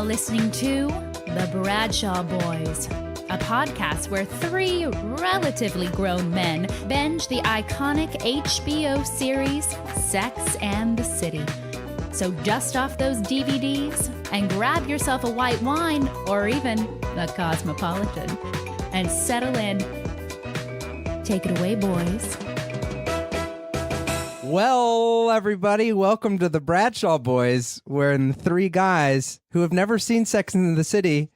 now listening to The Bradshaw Boys, a podcast where three relatively grown men binge the iconic HBO series Sex and the City. So dust off those DVDs and grab yourself a white wine or even a Cosmopolitan and settle in. Take it away, boys. Well, everybody, welcome to the Bradshaw Boys, wherein three guys who have never seen Sex and the City,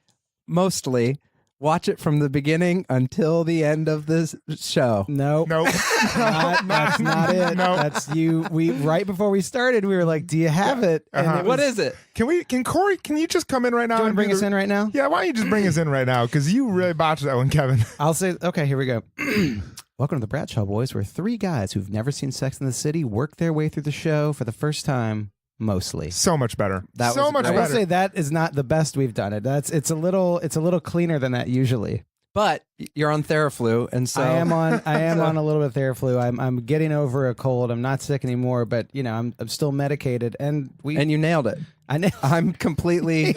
mostly, watch it from the beginning until the end of this show. Nope. That's not it. Nope. That's you. We right before we started, we were like, "Do you have it?" And it What was- is it? Can Corey, can you just come in right now? Do you want to and bring do us in right now? Yeah, why don't you just bring us in right now? Because you really botched that one, Kevin. I'll say, okay, here we go. Welcome to the Bradshaw Boys, where three guys who've never seen Sex and the City work their way through the show for the first time, mostly. So much better. That so was much I great. will better. say that is not the best we've done it. It's a little cleaner than that usually. But you're on Theraflu, and so I am on a little bit of Theraflu. I'm getting over a cold. I'm not sick anymore, but you know I'm still medicated, and you nailed it. I know. I'm completely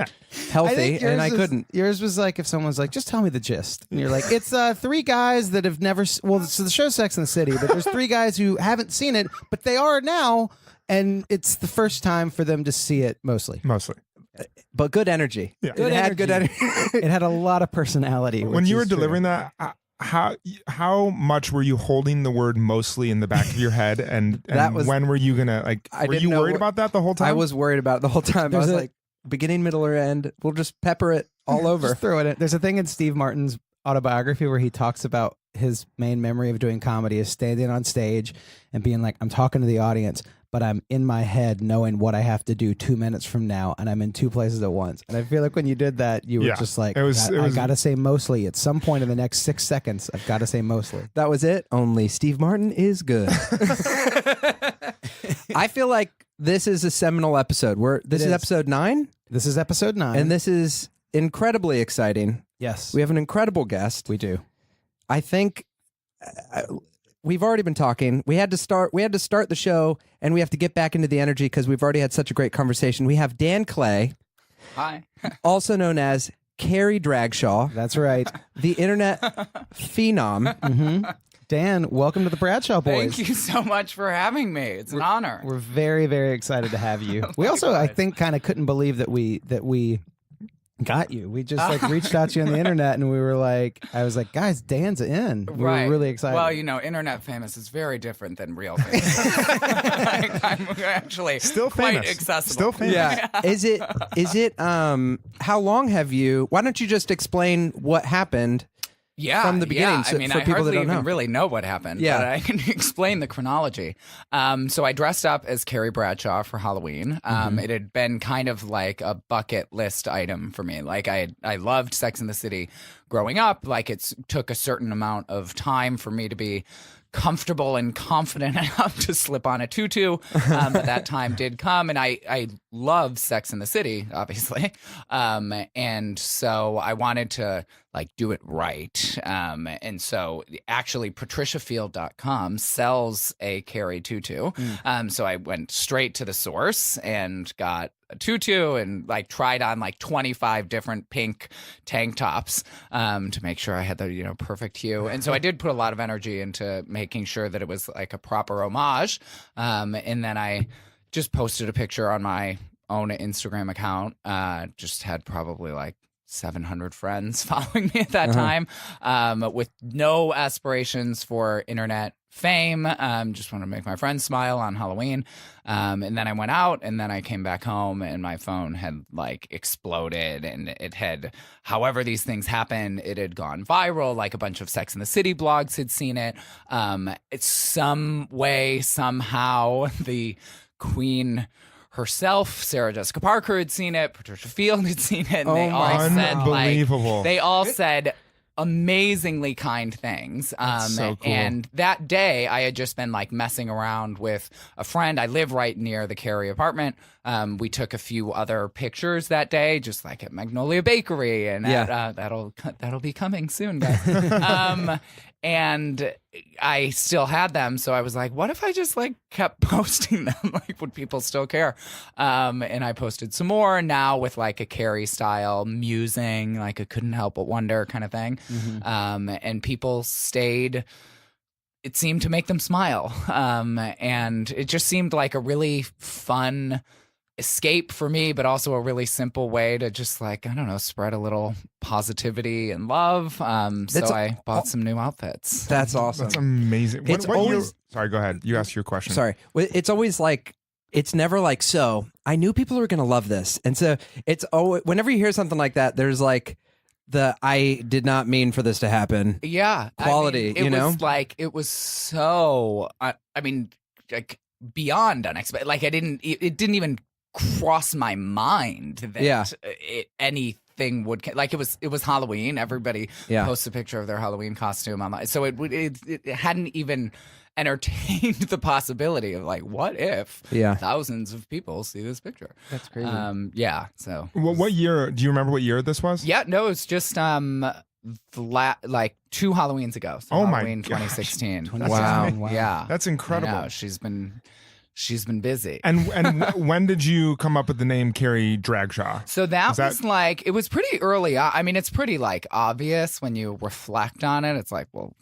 healthy, and I couldn't. Yours was like if someone's like, just tell me the gist. And you're like, it's three guys that have never, well, so the show's Sex and the City, but there's three guys who haven't seen it, but they are now, and it's the first time for them to see it mostly. Mostly. But good energy. Yeah. It had good energy. It had a lot of personality. When which you were is true. delivering that, how much were you holding the word mostly in the back of your head? And That was- when were you going to, like, I were didn't you know worried what- about that the whole time? I was worried about it the whole time. I There's was a- like, beginning, middle, or end. We'll just pepper it all over. Just throw it in. There's a thing in Steve Martin's autobiography where he talks about his main memory of doing comedy is standing on stage and being like, I'm talking to the audience, but I'm in my head knowing what I have to do 2 minutes from now, and I'm in two places at once. And I feel like when you did that, you were Yeah. just like, It was- I got to say mostly. At some point in the next 6 seconds, I've got to say mostly. That was it. Only Steve Martin is good. I feel like this is a seminal episode. This is is. episode 9, This is episode 9. and this is incredibly exciting. yes, We have an incredible guest. we do. I think we've already been talking. We had to start the show, and we have to get back into the energy because we've already had such a great conversation. We have Dan Clay, Hi. also known as Carrie Dragshaw, That's right. the internet phenom. Dan, welcome to the Bradshaw Boys. Thank you so much for having me. It's an honor. We're very, very excited to have you. We also, I think, kind of couldn't believe that we got you. We just like reached out to you on the internet, and we were like, I was like, guys, Dan's in. We Right. were really excited. Well, you know, internet famous is very different than real famous. Like, I'm actually Still quite famous. accessible. Still famous. Yeah. Is it how long have you, why don't you just explain what happened? Yeah, From the beginning, Yeah. so- I mean, for I people that hardly don't even know. really know what happened. Yeah. But I can explain the chronology. So I dressed up as Carrie Bradshaw for Halloween. It had been kind of like a bucket list item for me. Like I loved Sex and the City growing up. Like it took a certain amount of time for me to be comfortable and confident enough to slip on a tutu, but that time did come, and I love Sex and the City, obviously, and so I wanted to like do it right, and so actually patriciafield.com sells a Carrie tutu, so I went straight to the source and got a tutu and like tried on like 25 different pink tank tops to make sure I had the perfect hue. And so I did put a lot of energy into making sure that it was like a proper homage. And then I just posted a picture on my own Instagram account. Just had probably like 700 friends following me at that time, with no aspirations for internet fame. Just want to make my friends smile on Halloween. And then I went out, and then I came back home, and my phone had like exploded, and it had, however these things happen, it had gone viral. Like a bunch of Sex and the City blogs had seen it. It's some way, somehow, the Queen herself, Sarah Jessica Parker, had seen it. Patricia Field had seen it. And they all said, Unbelievable. they all said amazingly kind things. so cool. And that day, I had just been like messing around with a friend. I live right near the Carrie apartment. We took a few other pictures that day, just like at Magnolia Bakery, and that'll be coming soon, guys. And I still had them, so I was like, what if I just like kept posting them? Like, would people still care? And I posted some more now with like a Carrie style musing, like a couldn't help but wonder kind of thing. And people stayed. It seemed to make them smile. And it just seemed like a really fun escape for me, but also a really simple way to just like, I don't know, spread a little positivity and love. So I bought some new outfits. That's awesome. That's amazing. It's what always- year? Sorry, go ahead. You asked your question. Sorry. It's always like, it's never like, so I knew people were going to love this. And so it's always, whenever you hear something like that, there's like I did not mean for this to happen. Yeah. Quality, I mean, you was know? like, it was so, I mean, like beyond unexpected. Like it didn't even cross my mind that anything would, like it was Halloween. Everybody posts a picture of their Halloween costume online. So it hadn't even entertained the possibility of like, what if thousands of people see this picture? That's crazy. So What year? Do you remember what year this was? yeah, no, it's just like 2 Halloweens ago. So Oh my Halloween gosh. 2016. Wow. Yeah. That's incredible. I know, she's been busy. And when did you come up with the name Carrie Dragshaw? So that Is that- was like, it was pretty early. I mean, it's pretty like obvious when you reflect on it. It's like, well,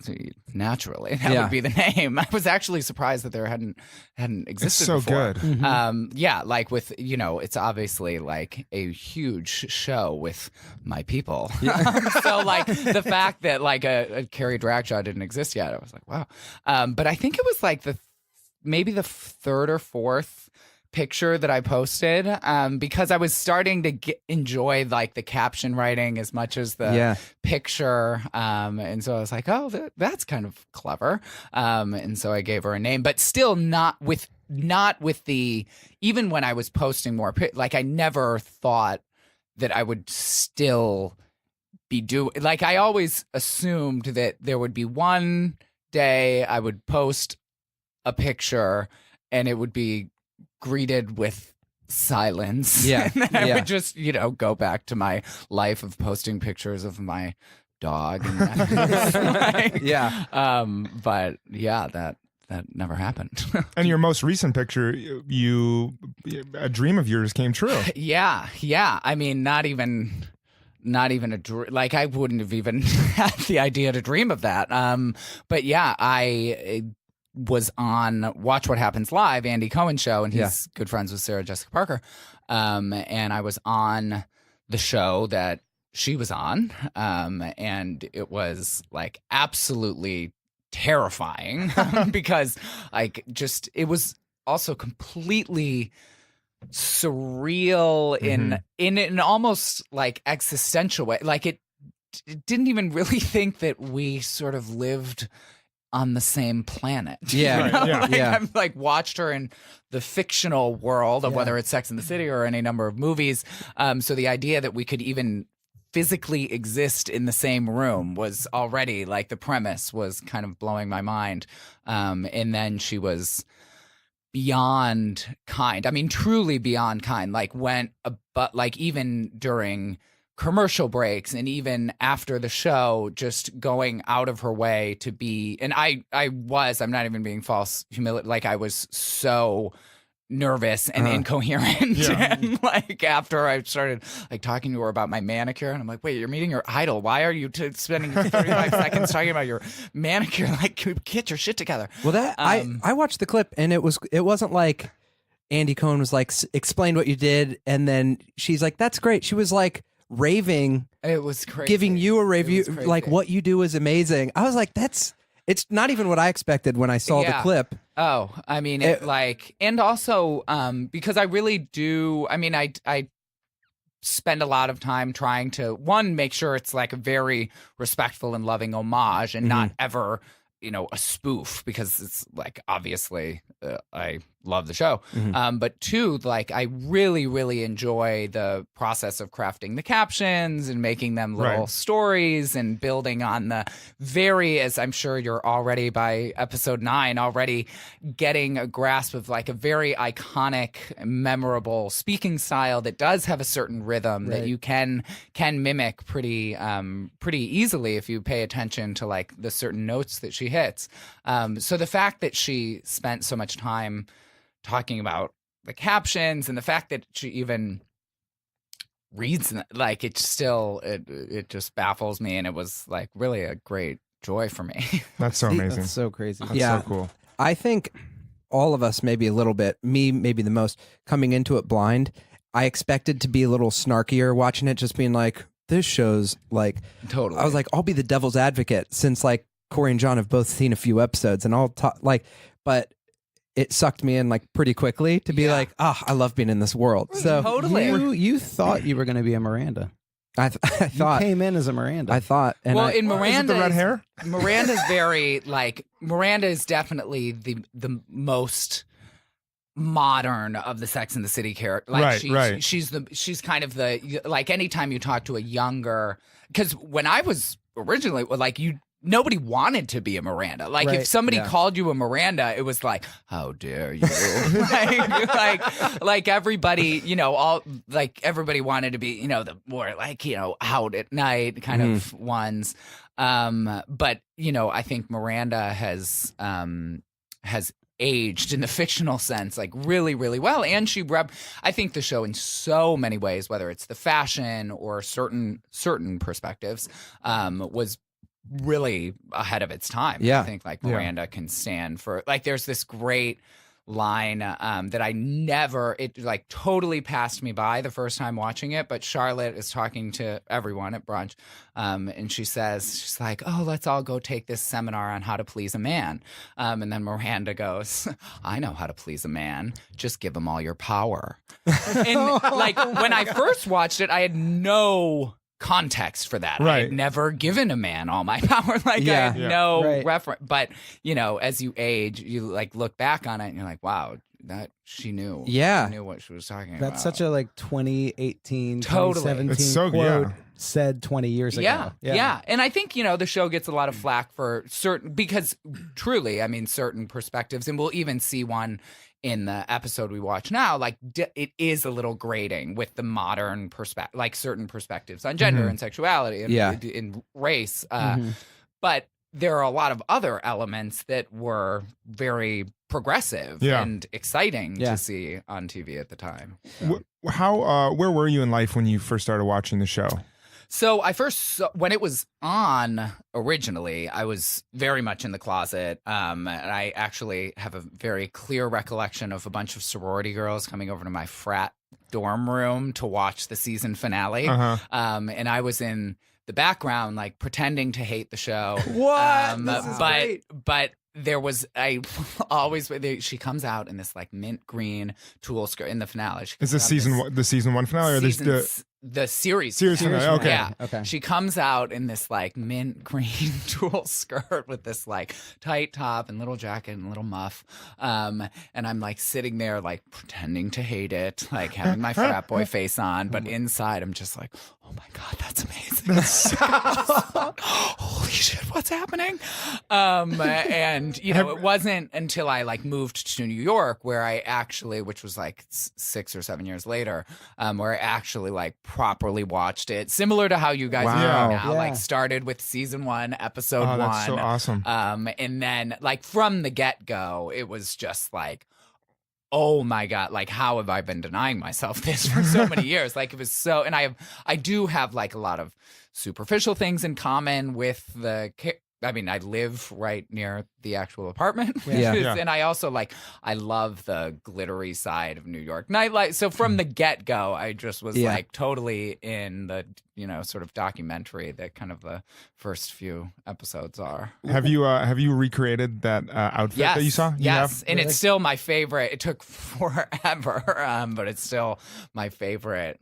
naturally that would be the name. I was actually surprised that there hadn't It's existed so before. good. Yeah, like with, it's obviously like a huge show with my people. So like the fact that like a Carrie Dragshaw didn't exist yet, I was like, wow. But I think it was like maybe the 3rd or 4th picture that I posted, because I was starting to enjoy like the caption writing as much as the picture, and so I was like, oh, that's kind of clever, and so I gave her a name, but still not with the, even when I was posting more, like I never thought that I would still be like I always assumed that there would be one day I would post a picture and it would be greeted with silence. Yeah. And then I would just, go back to my life of posting pictures of my dog. And but yeah, that never happened. And your most recent picture, a dream of yours came true. Yeah. I mean, not even a dream. Like I wouldn't have even had the idea to dream of that. But yeah, I was on Watch What Happens Live, Andy Cohen show, and he's good friends with Sarah Jessica Parker. And I was on the show that she was on, and it was like absolutely terrifying because like just it was also completely surreal in an almost like existential way. Like it didn't even really think that we sort of lived on the same planet. Yeah. Right, yeah. I've like watched her in the fictional world of whether it's Sex and the City or any number of movies. So the idea that we could even physically exist in the same room was already like the premise was kind of blowing my mind. And then she was beyond kind. I mean, truly beyond kind. Like like even during commercial breaks and even after the show, just going out of her way to be, and I'm not even being false humility, like I was so nervous and incoherent. And like after I started like talking to her about my manicure, and I'm like, wait, you're meeting your idol. Why are you spending 35 seconds talking about your manicure? Like, get your shit together. Well, that I watched the clip and it wasn't like Andy Cohen was like, explain what you did. And then she's like, that's great. She was like, raving, it was crazy, giving you a review, like what you do is amazing. I was like, it's not even what I expected when I saw the clip. Oh, I mean, and also because I really do. I mean, I spend a lot of time trying to make sure it's like a very respectful and loving homage and not ever a spoof, because it's like obviously I love the show. But two, like I really, really enjoy the process of crafting the captions and making them little stories and building on the as I'm sure you're already by episode 9 already getting a grasp of like a very iconic, memorable speaking style that does have a certain rhythm that you can mimic pretty easily if you pay attention to like the certain notes that she hits. So the fact that she spent so much time talking about the captions and the fact that she even reads like it just baffles me, and it was like really a great joy for me. That's so amazing. That's so crazy. That's so cool. I think all of us, maybe a little bit, me maybe the most, coming into it blind, I expected to be a little snarkier watching it, just being like, this show's like, Totally. I was like, I'll be the devil's advocate since like Corey and John have both seen a few episodes, and I'll talk like, but it sucked me in like pretty quickly to be like, I love being in this world. So Totally. You thought you were going to be a Miranda. I thought You came in as a Miranda. I thought, and well, I, in Is it Miranda, the red hair? Miranda's very like Miranda is definitely the most modern of the Sex and the City character. Like she's kind of the like anytime you talk to a younger, because when I was originally like nobody wanted to be a Miranda. Like if somebody called you a Miranda, it was like, how dare you? like everybody, all like everybody wanted to be, the more like, out at night kind of ones. But I think Miranda has aged in the fictional sense like really, really well. And I think the show in so many ways, whether it's the fashion or certain perspectives, was really ahead of its time. Yeah. I think like Miranda can stand for like there's this great line that it like totally passed me by the first time watching it, but Charlotte is talking to everyone at brunch and she's like, oh, let's all go take this seminar on how to please a man, and then Miranda goes, I know how to please a man, just give him all your power. And like when I first watched it, I had no context for that. I had never given a man all my power. Like I had no reference. But as you age, you like look back on it and you're like, wow, that she knew. Yeah, she knew what she was talking about. That's such a like 2018, totally. 2017 it's so, quote said 20 years ago. Yeah. And I think the show gets a lot of flack for because truly, I mean, certain perspectives, and we'll even see one in the episode we watch now, like it is a little grating with the modern perspective, like certain perspectives on gender and sexuality and in race. But there are a lot of other elements that were very progressive and exciting to see on TV at the time. So. Where were you in life when you first started watching the show? So when it was on originally, I was very much in the closet. And I actually have a very clear recollection of a bunch of sorority girls coming over to my frat dorm room to watch the season finale. And I was in the background, like pretending to hate the show. What? This is great. But there was she comes out in this like mint green tulle skirt in the finale. Is this the season 1 finale or the series finale? Okay. Yeah. Okay. She comes out in this like mint green tulle skirt with this like tight top and little jacket and little muff. And I'm like sitting there like pretending to hate it, like having my frat boy face on, but inside I'm just like, oh my God, that's amazing. Holy shit, what's happening? And it wasn't until I like moved to New York where I actually, which was like 6 or 7 years later, where I actually like properly watched it, similar to how you guys are doing now. Like started with season 1, episode 1. That's so awesome. And then like from the get-go, it was just like, oh my God, like how have I been denying myself this for so many years? Like it was so, and I do have like a lot of superficial things in common with I live right near the actual apartment, and I also I love the glittery side of New York nightlife. So from the get-go, I just was like totally in the sort of documentary that kind of the first few episodes are. Have you recreated that outfit that you saw? Yes, and it's still my favorite. It took forever, but it's still my favorite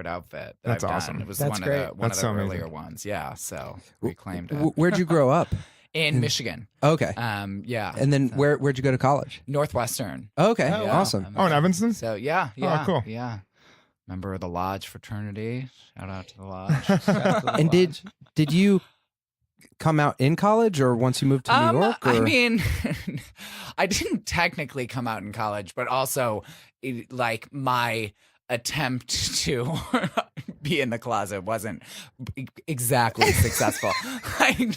outfit. That's I've awesome. Done. It was That's one great. of the so earlier amazing. ones. Yeah, so reclaimed it. Where'd you grow up? in Michigan. Okay. Yeah. And then where'd you go to college? Northwestern. Okay. Yeah. Awesome. Oh, in Evanston? So yeah. cool. Yeah. Member of the Lodge fraternity. Shout out to the Lodge. And did you come out in college or once you moved to New York? Or? I mean, I didn't technically come out in college, but also like my attempt to be in the closet wasn't exactly successful. Like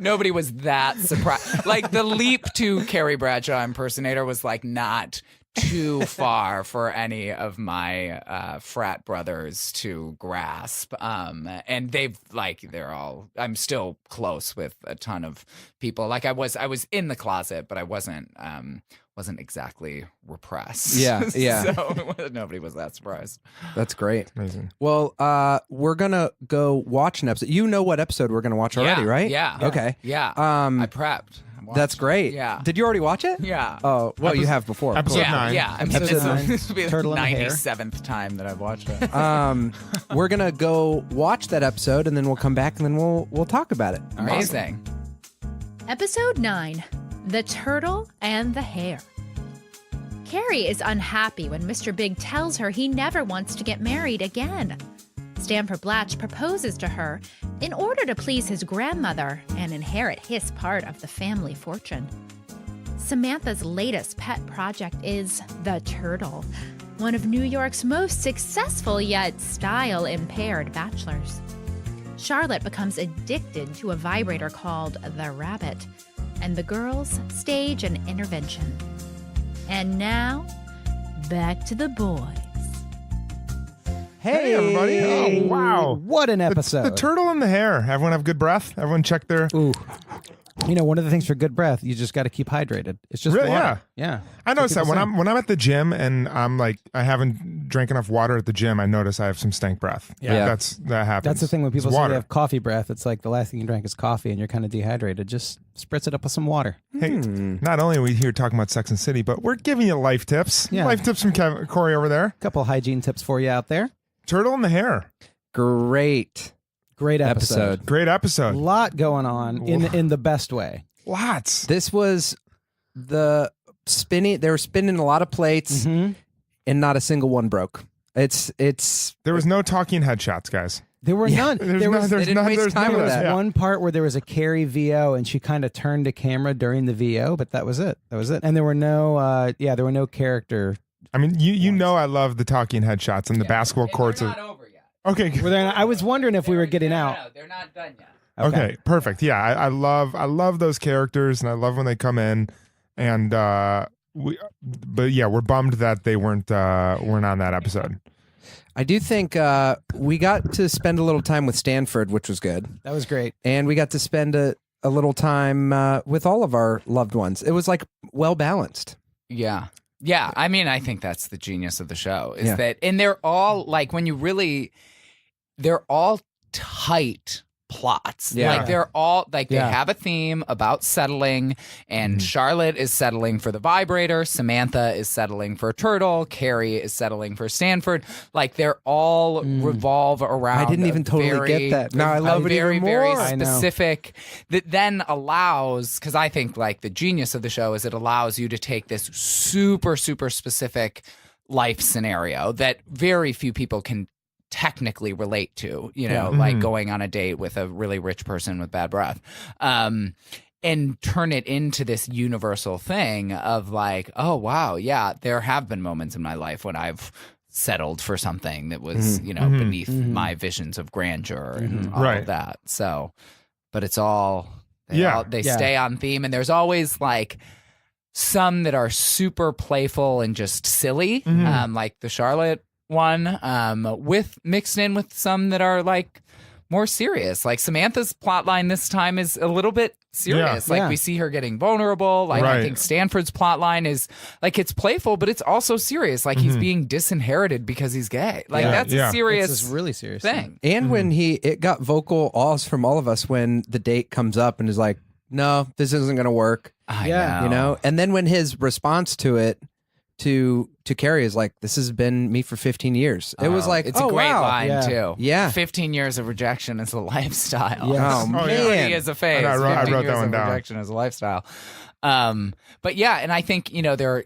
nobody was that surprised. Like the leap to Carrie Bradshaw impersonator was like not too far for any of my frat brothers to grasp. And I'm still close with a ton of people. Like I was in the closet, but I wasn't exactly repressed. Yeah. So nobody was that surprised. That's great. Amazing. Well, we're gonna go watch an episode. You know what episode we're gonna watch already, right? Yeah. Okay. Yeah. I prepped. That's great. Yeah. Did you already watch it? Yeah. Oh, well, you have before. of course. Episode 9. Yeah. Episode 9. This will be the Turtle and Hare. 97th time that I've watched it. We're gonna go watch that episode, and then we'll come back, and then we'll talk about it. Amazing. Episode 9, The Turtle and the Hare. Carrie is unhappy when Mr. Big tells her he never wants to get married again. Stanford Blatch proposes to her in order to please his grandmother and inherit his part of the family fortune. Samantha's latest pet project is the turtle, one of New York's most successful yet style-impaired bachelors. Charlotte becomes addicted to a vibrator called the rabbit, and the girls stage an intervention. And now, back to the boys. Hey, everybody. Oh, wow. What an episode. The turtle and the hare. Everyone have good breath? Everyone check their... Ooh. You know, one of the things for good breath, you just got to keep hydrated. It's just Really? water. Yeah. I notice that people when say. I'm at the gym and I'm like, I haven't drank enough water at the gym, I notice I have some stank breath. Yeah. That happens. That's the thing when people It's say water. they have coffee breath. It's like the last thing you drank is coffee and you're kind of dehydrated. Just spritz it up with some water. Hey, not only are we here talking about Sex and City, but we're giving you life tips. Yeah. Life tips from Corey over there. A couple hygiene tips for you out there. Turtle and the hare. Great Great episode. Great A episode. lot going on in the best way. Lots. This was the spinning. They were spinning a lot of plates, Mm-hmm. and not a single one broke. It's There was no talking headshots, guys. There were none. There's There no- was, there's didn't none- waste there's time none with of there that. was Yeah. one part where there was a Carrie VO and she kind of turned the camera during the VO, but that was it. And there were no, there were no character. I mean, you know I love the talking headshots and the basketball courts. They're not over yet. Okay. Were there? I was wondering if we were getting out. No, they're not done yet. Okay, perfect. Yeah, I love those characters, and I love when they come in. And but yeah, we're bummed that they weren't on that episode. I do think we got to spend a little time with Stanford, which was good, That was great. and we got to spend a little time with all of our loved ones. It was like well balanced. Yeah. Yeah. I mean, I think that's the genius of the show is Yeah. that, and they're all like, they're all tight plots. Yeah. Like they're all like, they Yeah. have a theme about settling, and Charlotte is settling for the vibrator. Samantha is settling for Turtle. Carrie is settling for Stanford. Like they're all revolve around. I didn't a even totally very- get that. Now I love it very, even very more. I know. specific that then allows, because I think like the genius of the show is it allows you to take this super, super specific life scenario that very few people can technically relate to, you know, like going on a date with a really rich person with bad breath. And turn it into this universal thing of like, oh, wow, yeah, there have been moments in my life when I've settled for something that was, you know, beneath my visions of grandeur and all Right. of that. So, but it's all, Yeah. they Yeah. stay on theme. And there's always like some that are super playful and just silly, like the Charlotte one, with mixed in with some that are like more serious. Like Samantha's plotline this time is a little bit serious. Yeah. Like Yeah. we see her getting vulnerable. Like I Right. think Stanford's plotline is like it's playful, but it's also serious. Like he's being disinherited because he's gay. Like Yeah. that's Yeah. a serious It's a really serious thing. And when it got vocal alls from all of us when the date comes up and is like, no, this isn't going to work, I Yeah. know. you know? And then when his response to it to Carrie is like, this has been me for 15 years. It was like, it's oh, a great wow. line Yeah. too. Yeah. 15 years of rejection is a lifestyle. Yes. Oh, Oh, yeah. man. 40 is a phase. I wrote 15 that years one of down. rejection is a lifestyle. But yeah, and I think, there are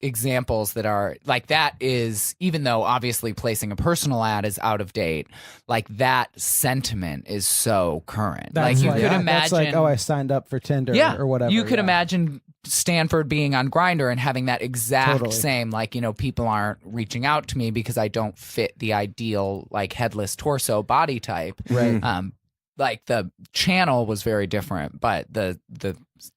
examples that are like that is, even though obviously placing a personal ad is out of date, like that sentiment is so current. That's like you like, could that's imagine. like, oh, I signed up for Tinder or whatever. You could yeah. imagine Stanford being on Grindr and having that exact Totally. same, like, people aren't reaching out to me because I don't fit the ideal, like, headless torso body type. Right. Like the channel was very different, but the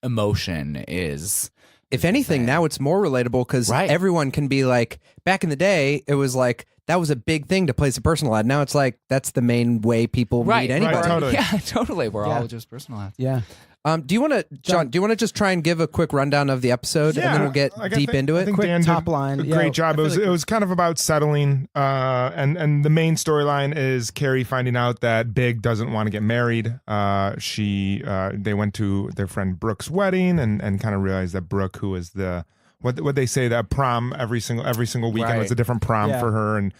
emotion is. If anything, same. now it's more relatable because Right. everyone can be like, back in the day, it was like, that was a big thing to place a personal ad. Now it's like, that's the main way people meet anybody. Right, totally. Yeah, totally. We're Yeah. all just personal ads. Yeah. Do you want to, John, do you want to just try and give a quick rundown of the episode and then we'll get like, I deep think- into I it? think Quick Dan top did line. a Yeah, great job. I feel It like- was kind of about settling, and the main storyline is Carrie finding out that Big doesn't want to get married. They went to their friend Brooke's wedding and kind of realized that Brooke, who is the what they say, that prom every single weekend was Right. a different prom Yeah. for her, and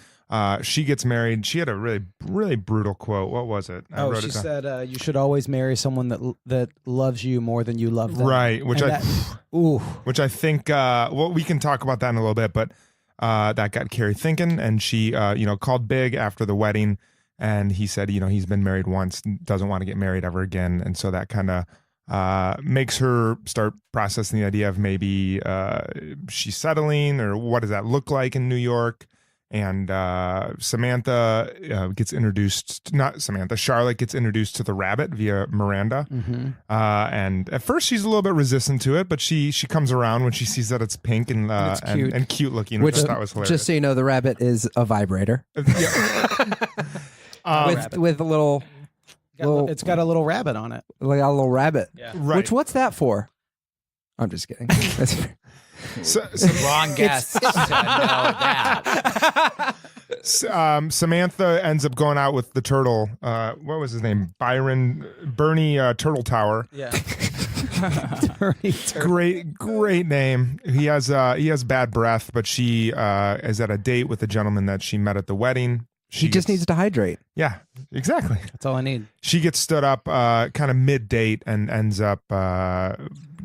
she gets married. She had a really brutal quote. What was it? I wrote She it down. said, "You should always marry someone that loves you more than you love them." Right, which And I ooh, which I think well, we can talk about that in a little bit, but that got Carrie thinking, and she called Big after the wedding, and he said he's been married once, doesn't want to get married ever again, and so that kind of makes her start processing the idea of maybe she's settling, or what does that look like in New York. And Charlotte gets introduced to the rabbit via Miranda. Mm-hmm. And at first she's a little bit resistant to it, but she comes around when she sees that it's pink and it's cute. and cute looking, which I thought was hilarious. Just so you know, the rabbit is a vibrator with a little, It's got a little rabbit on it. like a little rabbit. Yeah. Right. Which, what's that for? I'm just kidding. That's- So, Wrong guess to know that. Samantha ends up going out with the turtle. What was his name? Bernie Turtle Tower. Yeah. Great name. He has bad breath, but she is at a date with a gentleman that she met at the wedding. He just needs to hydrate. Yeah, exactly. That's all I need. She gets stood up kind of mid-date and ends up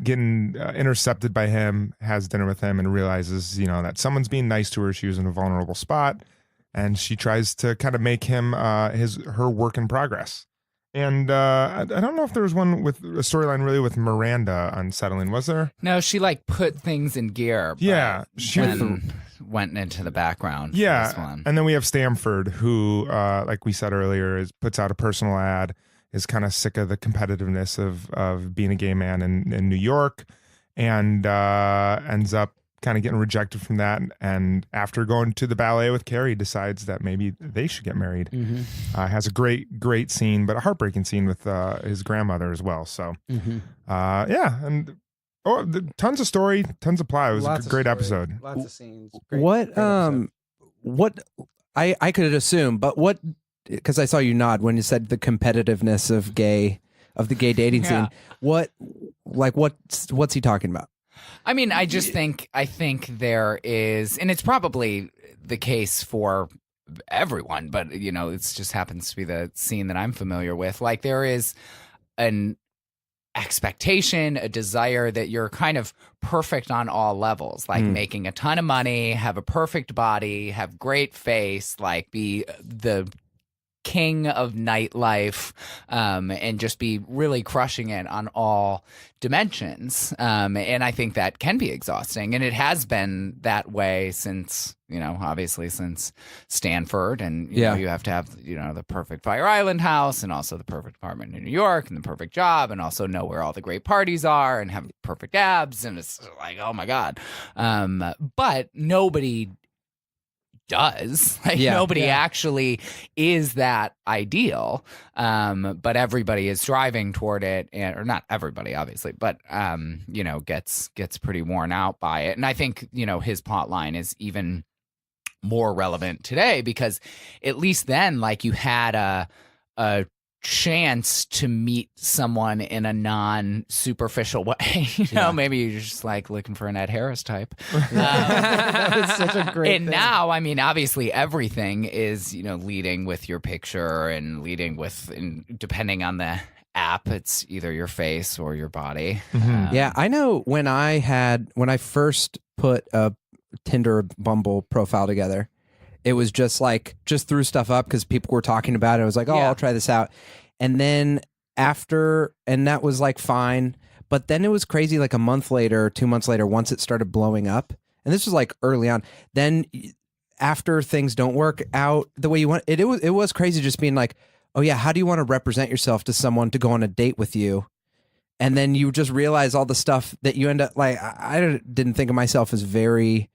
getting intercepted by him, has dinner with him, and realizes, that someone's being nice to her. She was in a vulnerable spot, and she tries to kind of make him her work in progress. And I don't know if there was one with a storyline really with Miranda unsettling. Was there? No, she put things in gear. But Yeah, she went into the background. For this Yeah, one. and then we have Stanford, who, like we said earlier, puts out a personal ad, is kind of sick of the competitiveness of being a gay man in New York, and ends up kind of getting rejected from that. And after going to the ballet with Carrie, decides that maybe they should get married. Mm-hmm. Has a great scene, but a heartbreaking scene with his grandmother as well. So, Mm-hmm. and. Tons of story, tons of plot. It was a great episode. Lots of scenes. What I could assume, but what, because I saw you nod when you said the competitiveness of the gay dating Yeah. scene. What's he talking about? I mean, I think there is, and it's probably the case for everyone, but it just happens to be the scene that I'm familiar with. Like, there is an expectation, a desire that you're kind of perfect on all levels, like making a ton of money, have a perfect body, have great face, like be the king of nightlife, and just be really crushing it on all dimensions. And I think that can be exhausting. And it has been that way since, obviously since Stanford. And you know, you have to have, the perfect Fire Island house, and also the perfect apartment in New York, and the perfect job, and also know where all the great parties are, and have perfect abs. And it's like, oh my God. But nobody does. Nobody actually is that ideal, but everybody is striving toward it, or not everybody obviously, but gets pretty worn out by it. And I think his plot line is even more relevant today, because at least then, like, you had a chance to meet someone in a non-superficial way. Maybe you're just like looking for an Ed Harris type. That was such a great And thing. now, I mean, obviously everything is, leading with your picture and leading with, and depending on the app, it's either your face or your body. Yeah, I know when I first put a Tinder Bumble profile together, it was just threw stuff up because people were talking about it. I was like, oh, Yeah. I'll try this out. And then and that was like fine. But then it was crazy like a month later, 2 months later, once it started blowing up. And this was like early on. Then after things don't work out the way you want, it was crazy just being like, oh yeah, how do you want to represent yourself to someone to go on a date with you? And then you just realize all the stuff that you end up like. I didn't think of myself as very.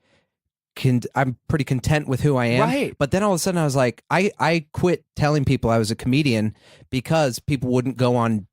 I'm pretty content with who I am. Right. But then all of a sudden I was like, I quit telling people I was a comedian because people wouldn't go on.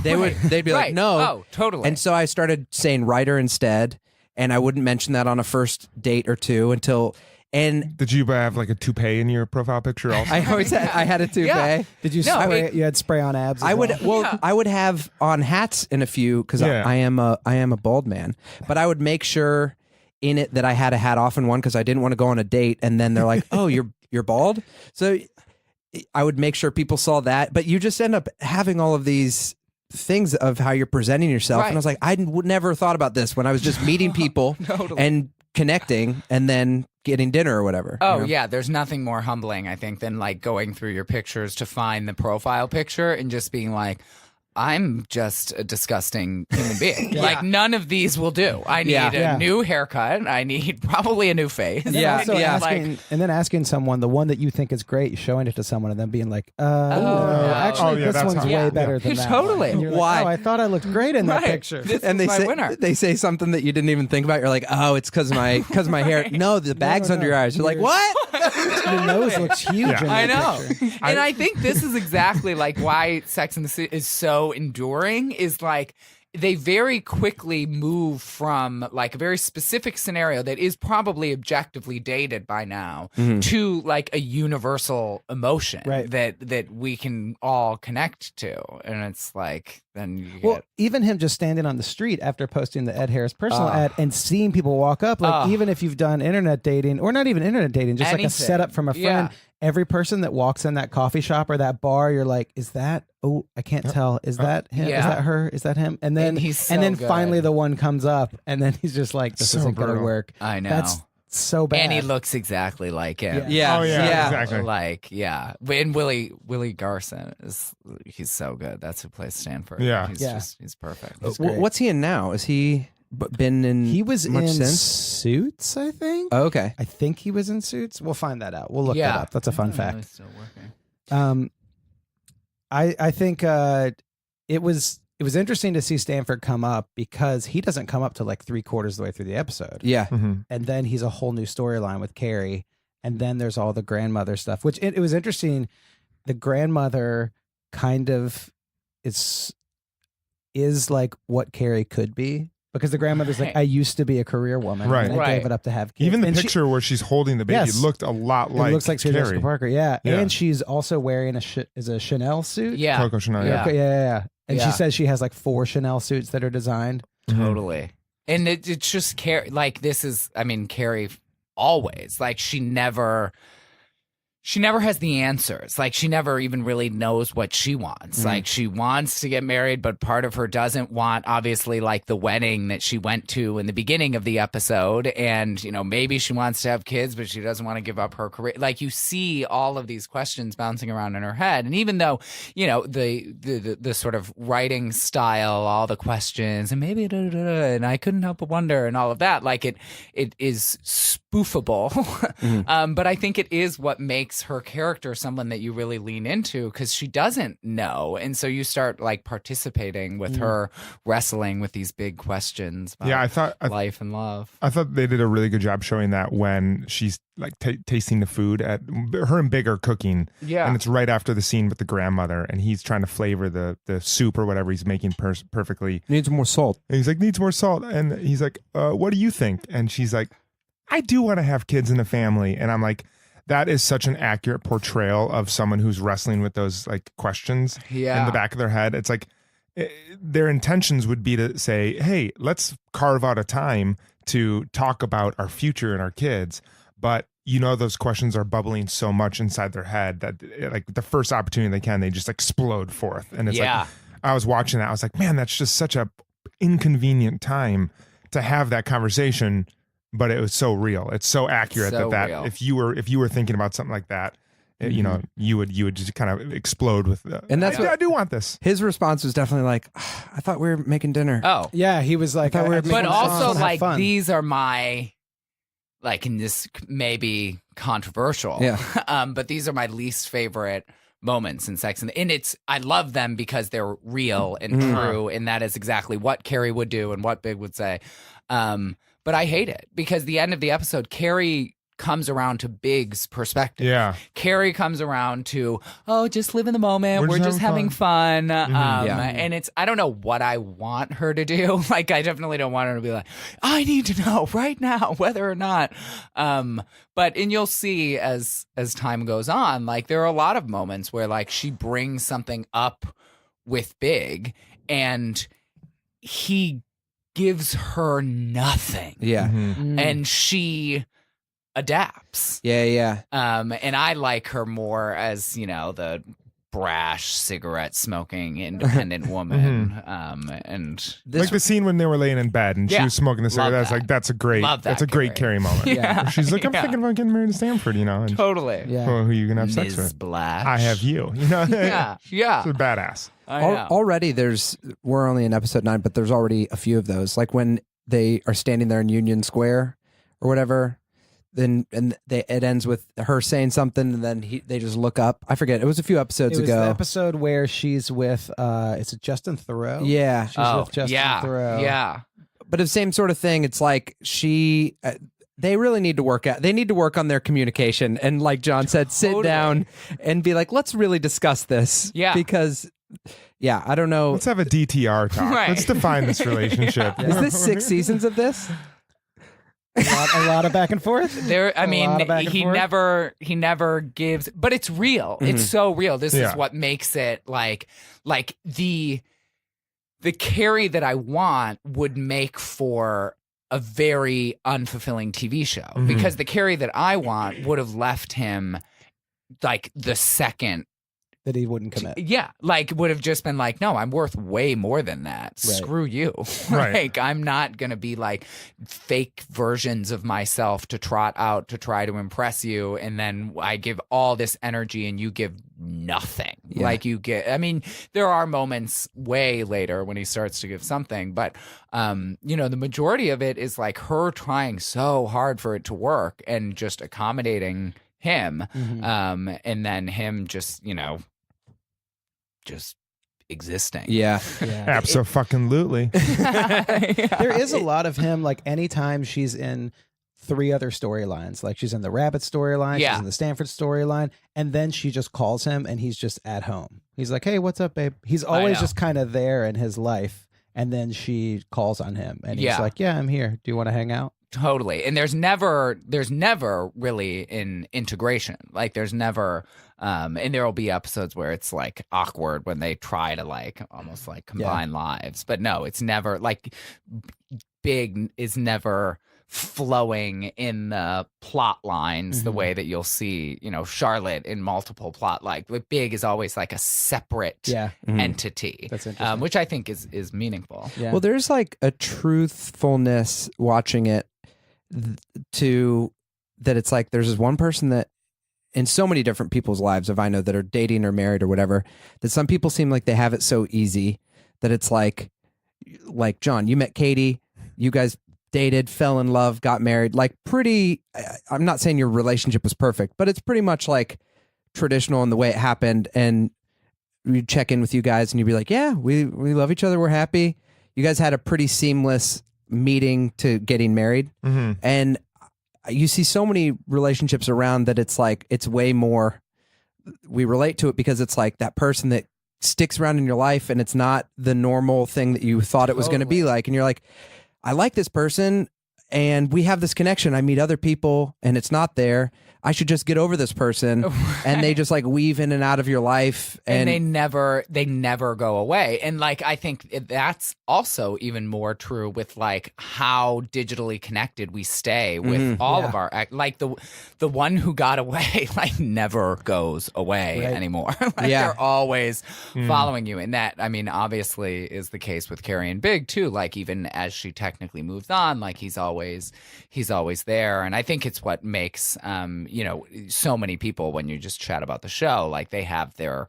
They'd be like, no. Oh, totally. And so I started saying writer instead, and I wouldn't mention that on a first date or two until. And Did you have like a toupee in your profile picture also? I always had a toupee. Yeah. Did you No, spray? You had spray on abs. As I would well? I would have on hats in a few because Yeah. I am a bald man, but I would make sure in it that I had a hat off in one because I didn't want to go on a date and then they're like, oh, you're bald, so I would make sure people saw that. But you just end up having all of these things of how you're presenting yourself, Right. and I was like, I would never thought about this when I was just meeting people Totally. and connecting and then getting dinner or whatever. Oh, you know? yeah. There's nothing more humbling, I think, than like going through your pictures to find the profile picture and just being like, I'm just a disgusting human being. Like, none of these will do. I need a new haircut. I need probably a new face. Yeah, Also yeah. asking, and then asking someone the one that you think is great, showing it to someone, and then being like, no. actually, yeah, this that's one's how- way yeah. better than that. Totally. One. And you're like, Why? oh, I thought I looked great in that Right. picture. This And is they my say winner. they say something that you didn't even think about. You're like, oh, it's because my hair. No, the bag's under your eyes. You're like, what? Your nose looks huge. Yeah. In I that know. picture. And I think this is exactly like why Sex and the City is so enduring, is like they very quickly move from like a very specific scenario that is probably objectively dated by now to like a universal emotion Right. that we can all connect to. And it's like, then you Well, get even him just standing on the street after posting the Ed Harris personal ad and seeing people walk up, like even if you've done internet dating or not even internet dating, just like a Anything. setup from a friend, Yeah. every person that walks in that coffee shop or that bar, you're like, is that, oh, I can't tell. Is that him? Is Yeah. that her? Is that him? And then, And he's so then good. finally the one comes up and then he's just like, this So isn't going to brutal. work. I know. That's so bad. and he looks exactly like him. Yeah. Oh, yeah, exactly. Like, yeah. And Willie Garson he's so good. That's who plays Stanford. Yeah. He's perfect. It's great. What's he in now? Is he been in? He was much in since? Suits, I think. Oh, okay. I think he was in Suits. We'll find that out. We'll look Yeah. that up. That's a fun I don't know, fact. he's still working. I think it was interesting to see Stanford come up because he doesn't come up to like 3/4 of the way through the episode, Yeah. and then he's a whole new storyline with Carrie, and then there's all the grandmother stuff, which it was interesting. The grandmother kind of is like what Carrie could be. Because the grandmother's like, Right. I used to be a career woman. Right. And I Right. gave it up to have kids. Even the And she- picture where she's holding the baby Yes. looked a lot like it looks like Sarah Carrie. Jessica Parker. Yeah. Yeah. And she's also wearing a Chanel suit. Yeah. Coco Chanel. Yeah. Okay, yeah. And Yeah. she says she has like 4 Chanel suits that are designed. Totally. And it's just Carrie. Like, this is, I mean, Carrie always. Like, she never has the answers. Like, she never even really knows what she wants. Like, she wants to get married, but part of her doesn't want, obviously, like the wedding that she went to in the beginning of the episode. And, maybe she wants to have kids, but she doesn't want to give up her career. Like, you see all of these questions bouncing around in her head. And even though, the sort of writing style, all the questions, and maybe, and I couldn't help but wonder, and all of that, like, it is spoofable. But I think it is what makes her character someone that you really lean into, because she doesn't know, and so you start like participating with her wrestling with these big questions about Yeah, I thought life and love. I thought they did a really good job showing that when she's like tasting the food at her and Big are cooking. Yeah. And it's right after the scene with the grandmother, and he's trying to flavor the soup or whatever he's making perfectly. Needs more salt. And he's like, needs more salt. And he's like, what do you think? And she's like, I do want to have kids in the family. And I'm like, that is such an accurate portrayal of someone who's wrestling with those like questions in the back of their head. It's like their intentions would be to say, hey, let's carve out a time to talk about our future and our kids. But those questions are bubbling so much inside their head that like the first opportunity they can, they just explode forth. And it's like, I was watching that. I was like, man, that's just such a inconvenient time to have that conversation. But it was so real. It's so accurate that real. if you were thinking about something like that, you would just kind of explode with. And that's I do want this. His response was definitely like, I thought we were making dinner. Oh yeah, he was like, but also like these are my. Like, and this may be controversial, but these are my least favorite moments in Sex and I love them because they're real and true, and that is exactly what Carrie would do and what Big would say. But I hate it because the end of the episode, Carrie comes around to Big's perspective. Yeah. Carrie comes around to, just live in the moment. We're just having fun. And I don't know what I want her to do. Like, I definitely don't want her to be like, I need to know right now whether or not. But you'll see as time goes on, like there are a lot of moments where like she brings something up with Big and he gives her nothing. Yeah. And she adapts. Yeah. And I like her more as, the brash cigarette smoking independent woman. And like the scene when they were laying in bed and she was smoking the cigarette. That's a great Carrie moment. Yeah. She's like, I'm thinking about getting married to Stanford, And totally. Well, who are you gonna have sex Ms. with? Blash. I have you. Yeah. It's a badass. Already we're only in episode 9, but there's already a few of those. Like when they are standing there in Union Square or whatever. It ends with her saying something, and then they just look up. I forget. It was a few episodes ago. The episode where she's with, is it Justin Theroux? Yeah. She's with Justin Theroux. Yeah. But the same sort of thing. It's like they really need to work out. They need to work on their communication. And like John said, sit down and be like, let's really discuss this. Yeah. Because, I don't know. Let's have a DTR talk. Right. Let's define this relationship. Is this 6 seasons of this? A lot of back and forth. He never gives, but it's real. It's so real. This is what makes it like the Carrie that I want would make for a very unfulfilling TV show because the Carrie that I want would have left him like the second that he wouldn't commit. Yeah, like would have just been like, no, I'm worth way more than that. Right. Screw you. Right. Like I'm not gonna be like fake versions of myself to trot out to try to impress you, and then I give all this energy and you give nothing. Yeah. Like you get. I mean, there are moments way later when he starts to give something, but the majority of it is like her trying so hard for it to work and just accommodating him, and then him just existing. Yeah. Abso-fucking-lutely. There is a lot of him, like anytime she's in 3 other storylines, like she's in the Rabbit storyline, she's in the Stanford storyline, and then she just calls him and he's just at home. He's like, hey, what's up, babe? He's always just kind of there in his life, and then she calls on him and he's like, yeah, I'm here. Do you want to hang out? Totally. And there's never really an integration. Like there's never and there'll be episodes where it's like awkward when they try to like almost like combine lives. But no, it's never like Big is never flowing in the plot lines the way that you'll see, Charlotte in multiple plot. Like Big is always like a separate entity, That's interesting. which I think is meaningful. Yeah. Well, there's like a truthfulness watching it to that. It's like there's this one person that in so many different people's lives, if I know, that are dating or married or whatever, that some people seem like they have it so easy that it's like John, you met Katie, you guys dated, fell in love, got married, like pretty, I'm not saying your relationship was perfect, but it's pretty much like traditional in the way it happened. And we check in with you guys and you'd be like, yeah, we love each other. We're happy. You guys had a pretty seamless meeting to getting married. And you see so many relationships around that it's like, it's way more, we relate to it because it's like that person that sticks around in your life and it's not the normal thing that you thought it was going to be like. And you're like, I like this person. and we have this connection. I meet other people and it's not there. I should just get over this person. And they just like weave in and out of your life. And they never go away. And like, I think that's also even more true with like how digitally connected we stay with all of our, like the one who got away, like never goes away anymore. Like they're always following you. And that, I mean, obviously is the case with Carrie and Big too. Like even as she technically moves on, like he's always there. And I think it's what makes, you know, so many people, when you just chat about the show, like they have their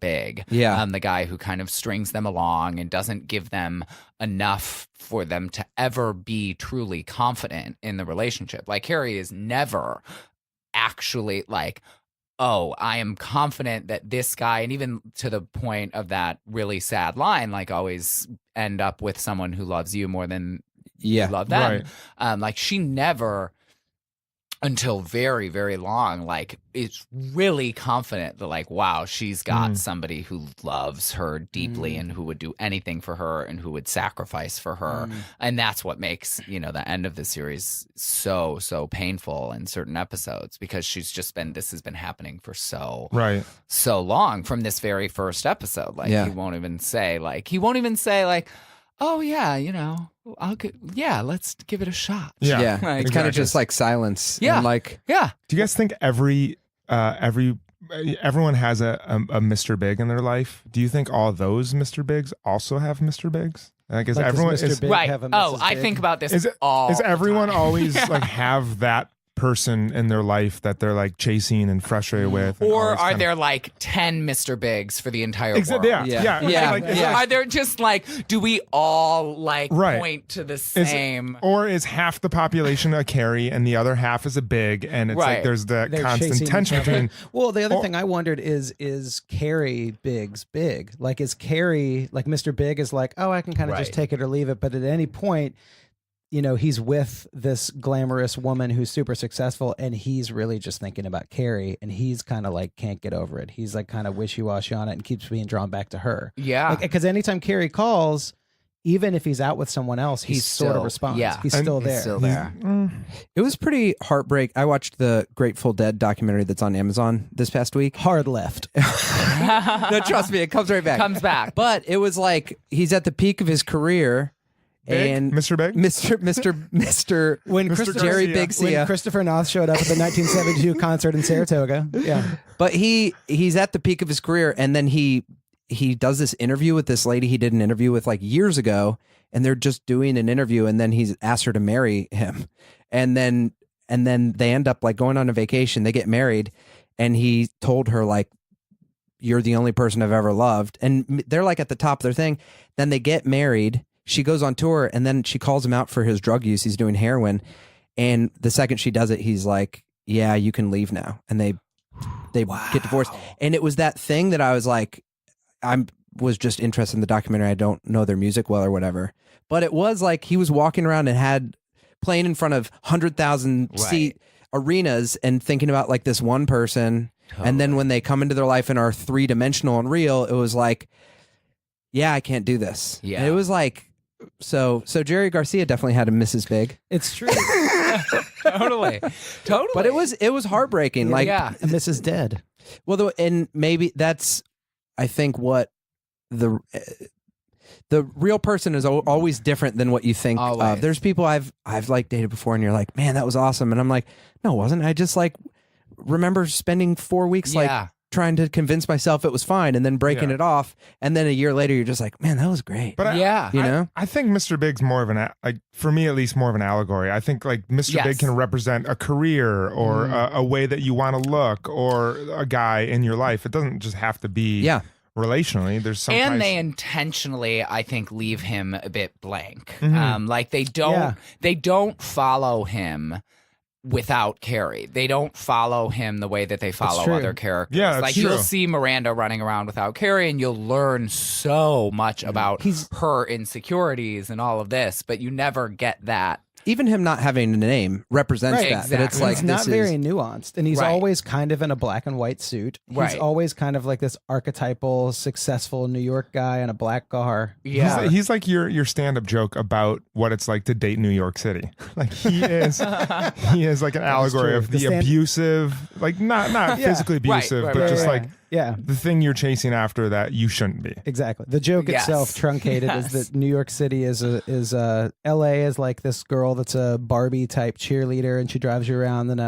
big. Yeah. The guy who kind of strings them along and doesn't give them enough for them to ever be truly confident in the relationship. Like Harry is never actually like, oh, I am confident that this guy, and even to the point of that really sad line, like always end up with someone who loves you more than you love them. Right. Like she never, until very, very long, like is really confident that like, wow, she's got somebody who loves her deeply and who would do anything for her and who would sacrifice for her. And that's what makes, you know, the end of the series so painful in certain episodes, because this has been happening for so long from this very first episode. Like he won't even say like, oh yeah, you know, let's give it a shot. Yeah. Like, It's kind of just like silence. Yeah. And like, Do you guys think everyone has a Mr. Big in their life? Do you think all those Mr. Bigs also have Mr. Bigs? I guess Like, does everyone Mr. is Big right. have a Oh, Mrs. I Big? think about this Is all everyone the time. always like have that person in their life that they're like chasing and frustrated with? And Or always are kind of- there like 10 Mr. Bigs for the entire world? Yeah. Yeah. Like, Are there just like, do we all like Right. point to the same? Or is half the population a Carrie and the other half is a Big, and it's Right. like there's the They're constant chasing tension each other. between. Well, the other thing I wondered is Carrie Big's big? Like, is Carrie, like Mr. Big is like, oh, I can kind of just Right. take it or leave it. But at any point, you know, he's with this glamorous woman who's super successful, and he's really just thinking about Carrie, and he's kind of like can't get over it. He's like kind of wishy-washy on it and keeps being drawn back to her. Yeah. Because anytime Carrie calls, even if he's out with someone else, he He's sort of still- responds. yeah. He's And still He's there. still there. it was pretty heartbreak. I watched the Grateful Dead documentary that's on Amazon this past week. Hard left. No, trust me, it comes right back. Comes back. But it was like he's at the peak of his career. Big? And Mr. Big? Mr. When Mr. Christopher, Jerry Garcia. Big when Sia. Christopher Noth showed up at the 1972 concert in Saratoga. Yeah. But he's at the peak of his career, and then he does this interview with this lady he did an interview with like years ago, and they're just doing an interview, and then he's asked her to marry him, and then they end up like going on a vacation. They get married, and he told her like, "You're the only person I've ever loved," and they're like at the top of their thing. Then they get married. She goes on tour, and then she calls him out for his drug use. He's doing heroin, and the second she does it, he's like, "Yeah, you can leave now," and they get divorced. And it was that thing that I was like, was just interested in the documentary. I don't know their music well or whatever, but it was like he was walking around and had playing in front of 100,000 seat arenas and thinking about like this one person. And then when they come into their life and are 3-dimensional and real, it was like, yeah, I can't do this. Yeah. And it was like, so Jerry Garcia definitely had a Mrs. Big, It's true. Totally. but it was heartbreaking. Like, yeah. And Mrs. Dead. well, and maybe that's, I think, what the real person is always different than what you think Always. of. There's people I've like dated before, and you're like, man, that was awesome, and I'm like, no, it wasn't. I just like remember spending 4 weeks like trying to convince myself it was fine, and then breaking it off, and then a year later you're just like, man, that was great. But you know? I think Mr. Big's more of like for me at least more of an allegory. I think like Mr. Yes. Big can represent a career or a way that you want to look, or a guy in your life. It doesn't just have to be relationally. There's some And they intentionally, I think, leave him a bit blank. Like they don't follow him without Carrie. They don't follow him the way that they follow true. other characters. Yeah, that's like true. you'll see Miranda running around without Carrie, and you'll learn so much about her insecurities and all of this, but you never get that. even him not having a name represents Right. that it's like He's not this very is, nuanced, and he's Right. always kind of in a black and white suit. Right. He's always kind of like this archetypal, successful New York guy in a black car. Yeah. He's like your stand-up joke about what it's like to date New York City. Like he is like an allegory true. of The the stand- abusive, like not physically abusive, right, but right, just right. like Yeah. the thing you're chasing after that you shouldn't be. Exactly. The joke Yes. itself, truncated, is that New York City is L.A. is like this girl that's a Barbie type cheerleader, and she drives you around in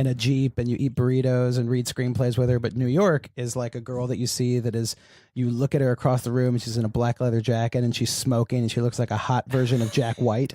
a Jeep, and you eat burritos and read screenplays with her. But New York is like a girl that you see that is, you look at her across the room, and she's in a black leather jacket, and she's smoking, and she looks like a hot version of Jack White.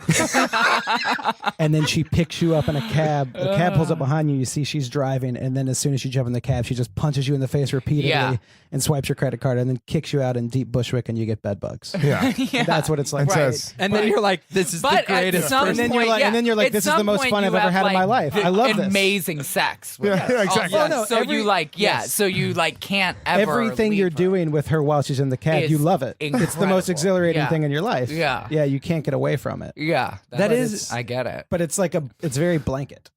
And then she picks you up in a cab. The cab pulls up behind you. You see she's driving, and then as soon as you jump in the cab, she just punches you in the face repeatedly Yeah. and swipes your credit card, and then kicks you out in deep Bushwick, and you get bed bugs. Yeah. And that's what it's like. And Right. says, and then you're like, this is the But at greatest some And then point, you're like- and then you're like, at this is the some most point fun I've you ever have, had in my like, life. I love this. amazing sex. With Yeah, her. yeah, exactly. Also, Oh, no, so every- you like, yes. so you like can't ever Everything leave you're her. doing with her while she's in the cab, Is you love it. It's the most incredible. exhilarating Yeah. thing in your life. Yeah. Yeah, you can't get away from it. Yeah, That is- I get it. But it's like it's very blanket.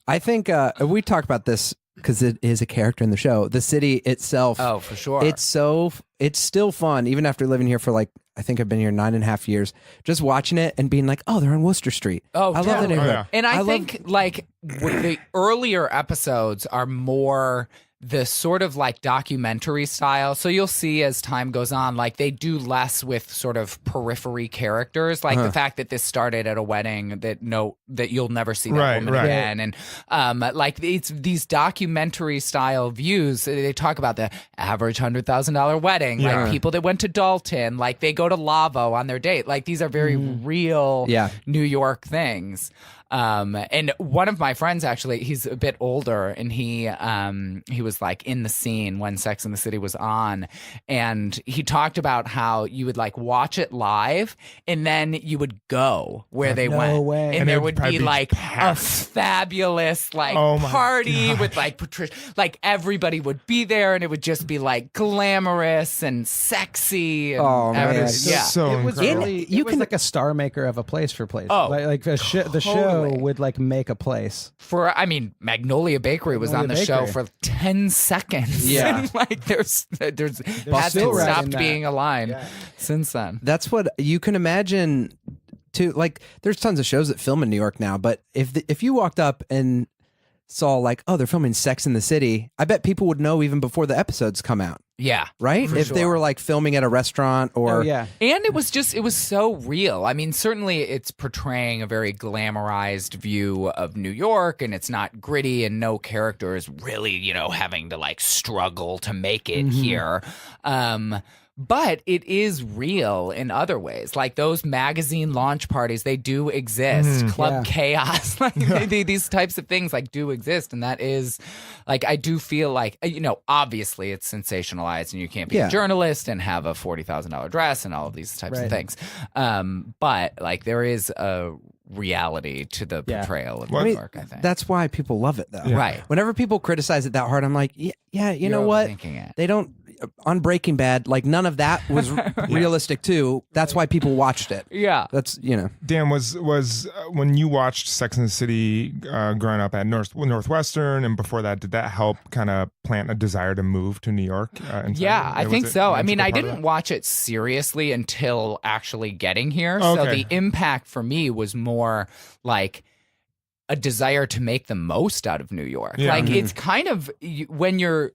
I think we talk about this because it is a character in the show. The city itself, Oh, for sure. it's still fun even after living here for like, I think I've been here 9.5 years, just watching it and being like, oh, they're on Worcester Street. Oh, I love the totally. neighborhood. Oh, yeah. And I love- think like the earlier episodes are more the sort of like documentary style. So you'll see as time goes on, like they do less with sort of periphery characters, like the fact that this started at a wedding that you'll never see that Right, woman right. again. And like it's these documentary style views. They talk about the average $100,000 wedding, Yeah. like people that went to Dalton, like they go to Lavo on their date. Like these are very real Yeah. New York things. And one of my friends, actually, he's a bit older, and he was like in the scene when Sex and the City was on, and he talked about how you would like watch it live, and then you would go where they No went, way. and And there it would would probably be be like a packed. fabulous like Oh my party gosh. with like Patricia, like everybody would be there, and it would just be like glamorous and sexy. And Oh, man. everything. It's yeah. so It was incredible. really, You it was can- like a star maker of a place for place. Oh, like the show totally. would like make a place. I mean, Magnolia Bakery was on the Magnolia show Bakery. for 10 seconds. Yeah. And, like there's hasn't still riding stopped that. being a line since then. That's what you can imagine too. Like, there's tons of shows that film in New York now, but if you walked up and saw like, oh, they're filming Sex in the City, I bet people would know even before the episodes come out, Yeah. right? For If they sure. were like filming at a restaurant or Oh yeah. And it was so real. I mean, certainly it's portraying a very glamorized view of New York, and it's not gritty, and no character is really, having to like struggle to make it here. But it is real in other ways. Like those magazine launch parties, they do exist. Club Chaos, like these types of things like do exist. And that is like, I do feel like, obviously it's sensationalized, and you can't be Yeah. a journalist and have a $40,000 dress and all of these types of Right. things. But like there is a reality to the portrayal of I New mean, York, I think. that's why people love it though. Right. Whenever people criticize it that hard, I'm like, yeah, you know You're what? overthinking it. They don't on Breaking Bad, like none of that was realistic too. That's why people watched it. Yeah. That's Dan, was when you watched Sex and the City growing up at Northwestern, and before that, did that help kind of plant a desire to move to New York? Yeah, I think so. I mean, I didn't watch. watch it seriously until actually getting here. So Okay. the impact for me was more like a desire to make the most out of New York. Yeah. Like it's kind of when you're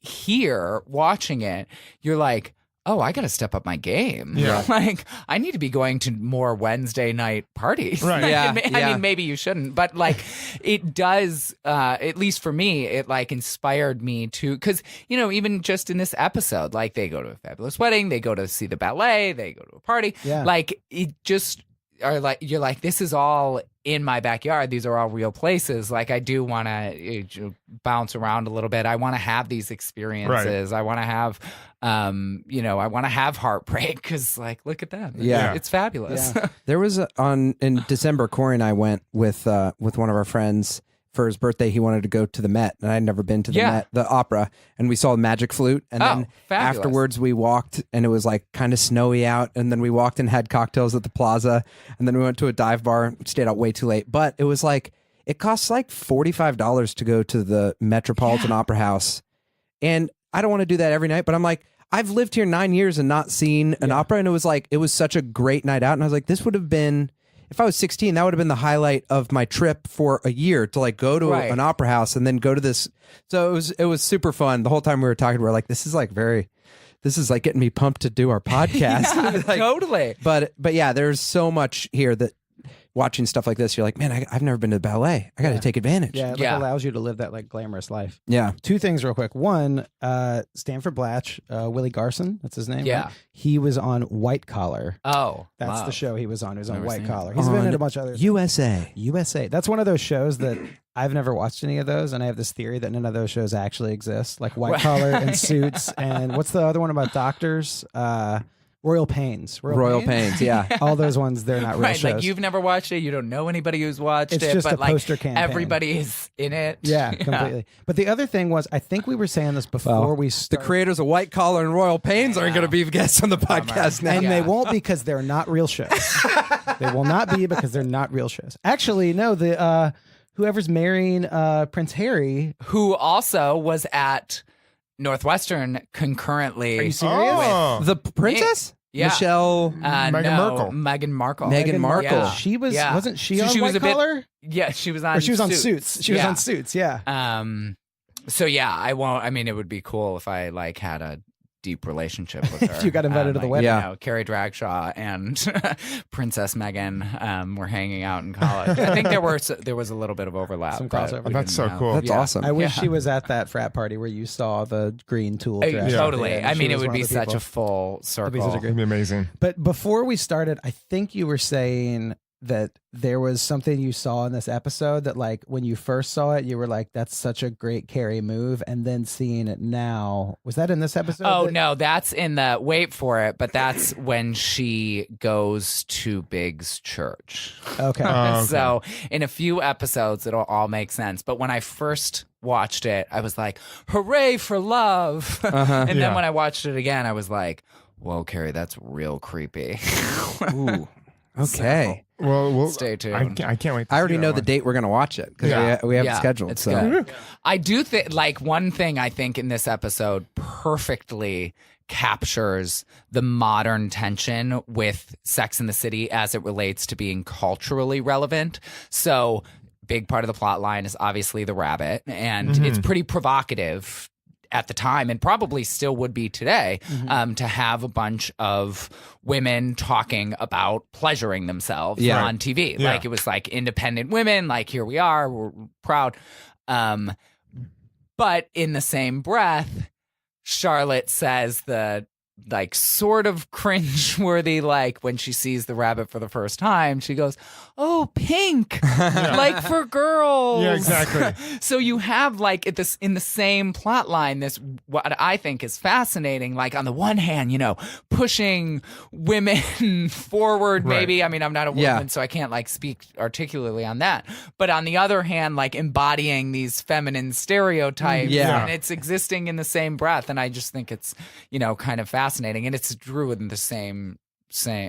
here watching it, you're like, oh, I got to step up my game. Yeah. Like, I need to be going to more Wednesday night parties. Right. Like, Yeah, I yeah. mean, maybe you shouldn't, but like, it does, at least for me, it like inspired me to, because, even just in this episode, like they go to a fabulous wedding, they go to see the ballet, they go to a party. Yeah. Like, it just are like, you're like, this is all in my backyard. These are all real places. Like, I do want to bounce around a little bit. I want to have these experiences. I want to have, I want to have heartbreak because, like, look at them. Yeah. It's fabulous. Yeah. There was in December, Corey and I went with one of our friends for his birthday, he wanted to go to the Met, and I'd never been to the Yeah. Met, the opera, and we saw the Magic Flute, and then fabulous. afterwards we walked, and it was like kind of snowy out, and then we walked and had cocktails at the Plaza, and then we went to a dive bar, stayed out way too late, but it was like, it costs like $45 to go to the Metropolitan Opera House, and I don't want to do that every night, but I'm like, I've lived here 9 years and not seen an opera, and it was such a great night out, and I was like, this would have been, if I was 16, that would have been the highlight of my trip for a year, to like go to an opera house and then go to this. So it was super fun. The whole time we were talking, we were like, this is like getting me pumped to do our podcast. Yeah, Like, totally. But yeah, there's so much here that watching stuff like this, you're like, man, I've never been to the ballet. I got to take advantage. Yeah, it Yeah. allows you to live that like glamorous life. Yeah. Two things real quick. One, Stanford Blatch, Willie Garson, that's his name. Yeah. Right? He was on White Collar. Oh, That's wow. the show he was on. He was on Never White seen Collar. it. He's been On in a bunch of other USA. USA. That's one of those shows that I've never watched any of those, and I have this theory that none of those shows actually exist, like White Collar and Suits, and what's the other one about doctors? Royal Pains. Royal Pains, yeah. All those ones, they're not real Right, shows. like you've never watched it, you don't know anybody who's watched It's it, just but a like poster campaign. everybody is in it. Yeah, completely. But the other thing was, I think we were saying this before we The started. creators of White Collar and Royal Pains aren't going to be guests on the podcast now. And Yeah. they won't because they're not real shows. They will not be because they're not real shows. Actually, no, the whoever's marrying Prince Harry. Who also was at Northwestern concurrently. Are you serious? Oh. The princess? Yeah. Michelle. Meghan Markle. Meghan Markle. Meghan Markle. Yeah. She was Yeah. wasn't she So on she was White a bit- Collar? Yeah, she was on Or she was on Suits. Suits. She was Yeah. on Suits, yeah. So yeah, I mean, it would be cool if I like had a deep relationship with her. If you got invited to the like, wedding. You know, Carrie Dragshaw and Princess Meghan were hanging out in college. I think there was a little bit of overlap. Some but crossover. we That's didn't so know. cool. That's Yeah. awesome. I wish Yeah. she was at that frat party where you saw the green tool dress. Totally. Yeah, I she mean, it was would one be of the such people. a full circle. such a It'd be amazing. But before we started, I think you were saying that there was something you saw in this episode that, like, when you first saw it, you were like, that's such a great Carrie move. And then seeing it now, was that in this episode? Oh, that- no, that's in the wait for it, but that's when she goes to Big's church. Okay. Okay. So in a few episodes, it'll all make sense. But when I first watched it, I was like, hooray for love. And then Yeah. when I watched it again, I was like, whoa, Carrie, that's real creepy. Ooh. Okay. Well, Stay tuned. I can't wait. To I already see know that the one. date we're going to watch it because Yeah. we have it Yeah, scheduled. it's So good. I do think, like, one thing I think in this episode perfectly captures the modern tension with Sex and the City as it relates to being culturally relevant. So, big part of the plot line is obviously the rabbit, and it's pretty provocative at the time, and probably still would be today, to have a bunch of women talking about pleasuring themselves Yeah. on TV. Yeah. Like, it was like independent women, like, here we are, we're proud. But in the same breath, Charlotte says the like sort of cringe-worthy, like when she sees the rabbit for the first time, she goes, "Oh, pink, like for girls." Yeah, exactly. So you have like this in the same plot line, this what I think is fascinating. Like on the one hand, you know, pushing women forward. Right. Maybe I mean I'm not a woman, Yeah. so I can't like speak articulately on that. But on the other hand, like embodying these feminine stereotypes, Yeah. and it's existing in the same breath. And I just think it's kind of fascinating, and it's true in the same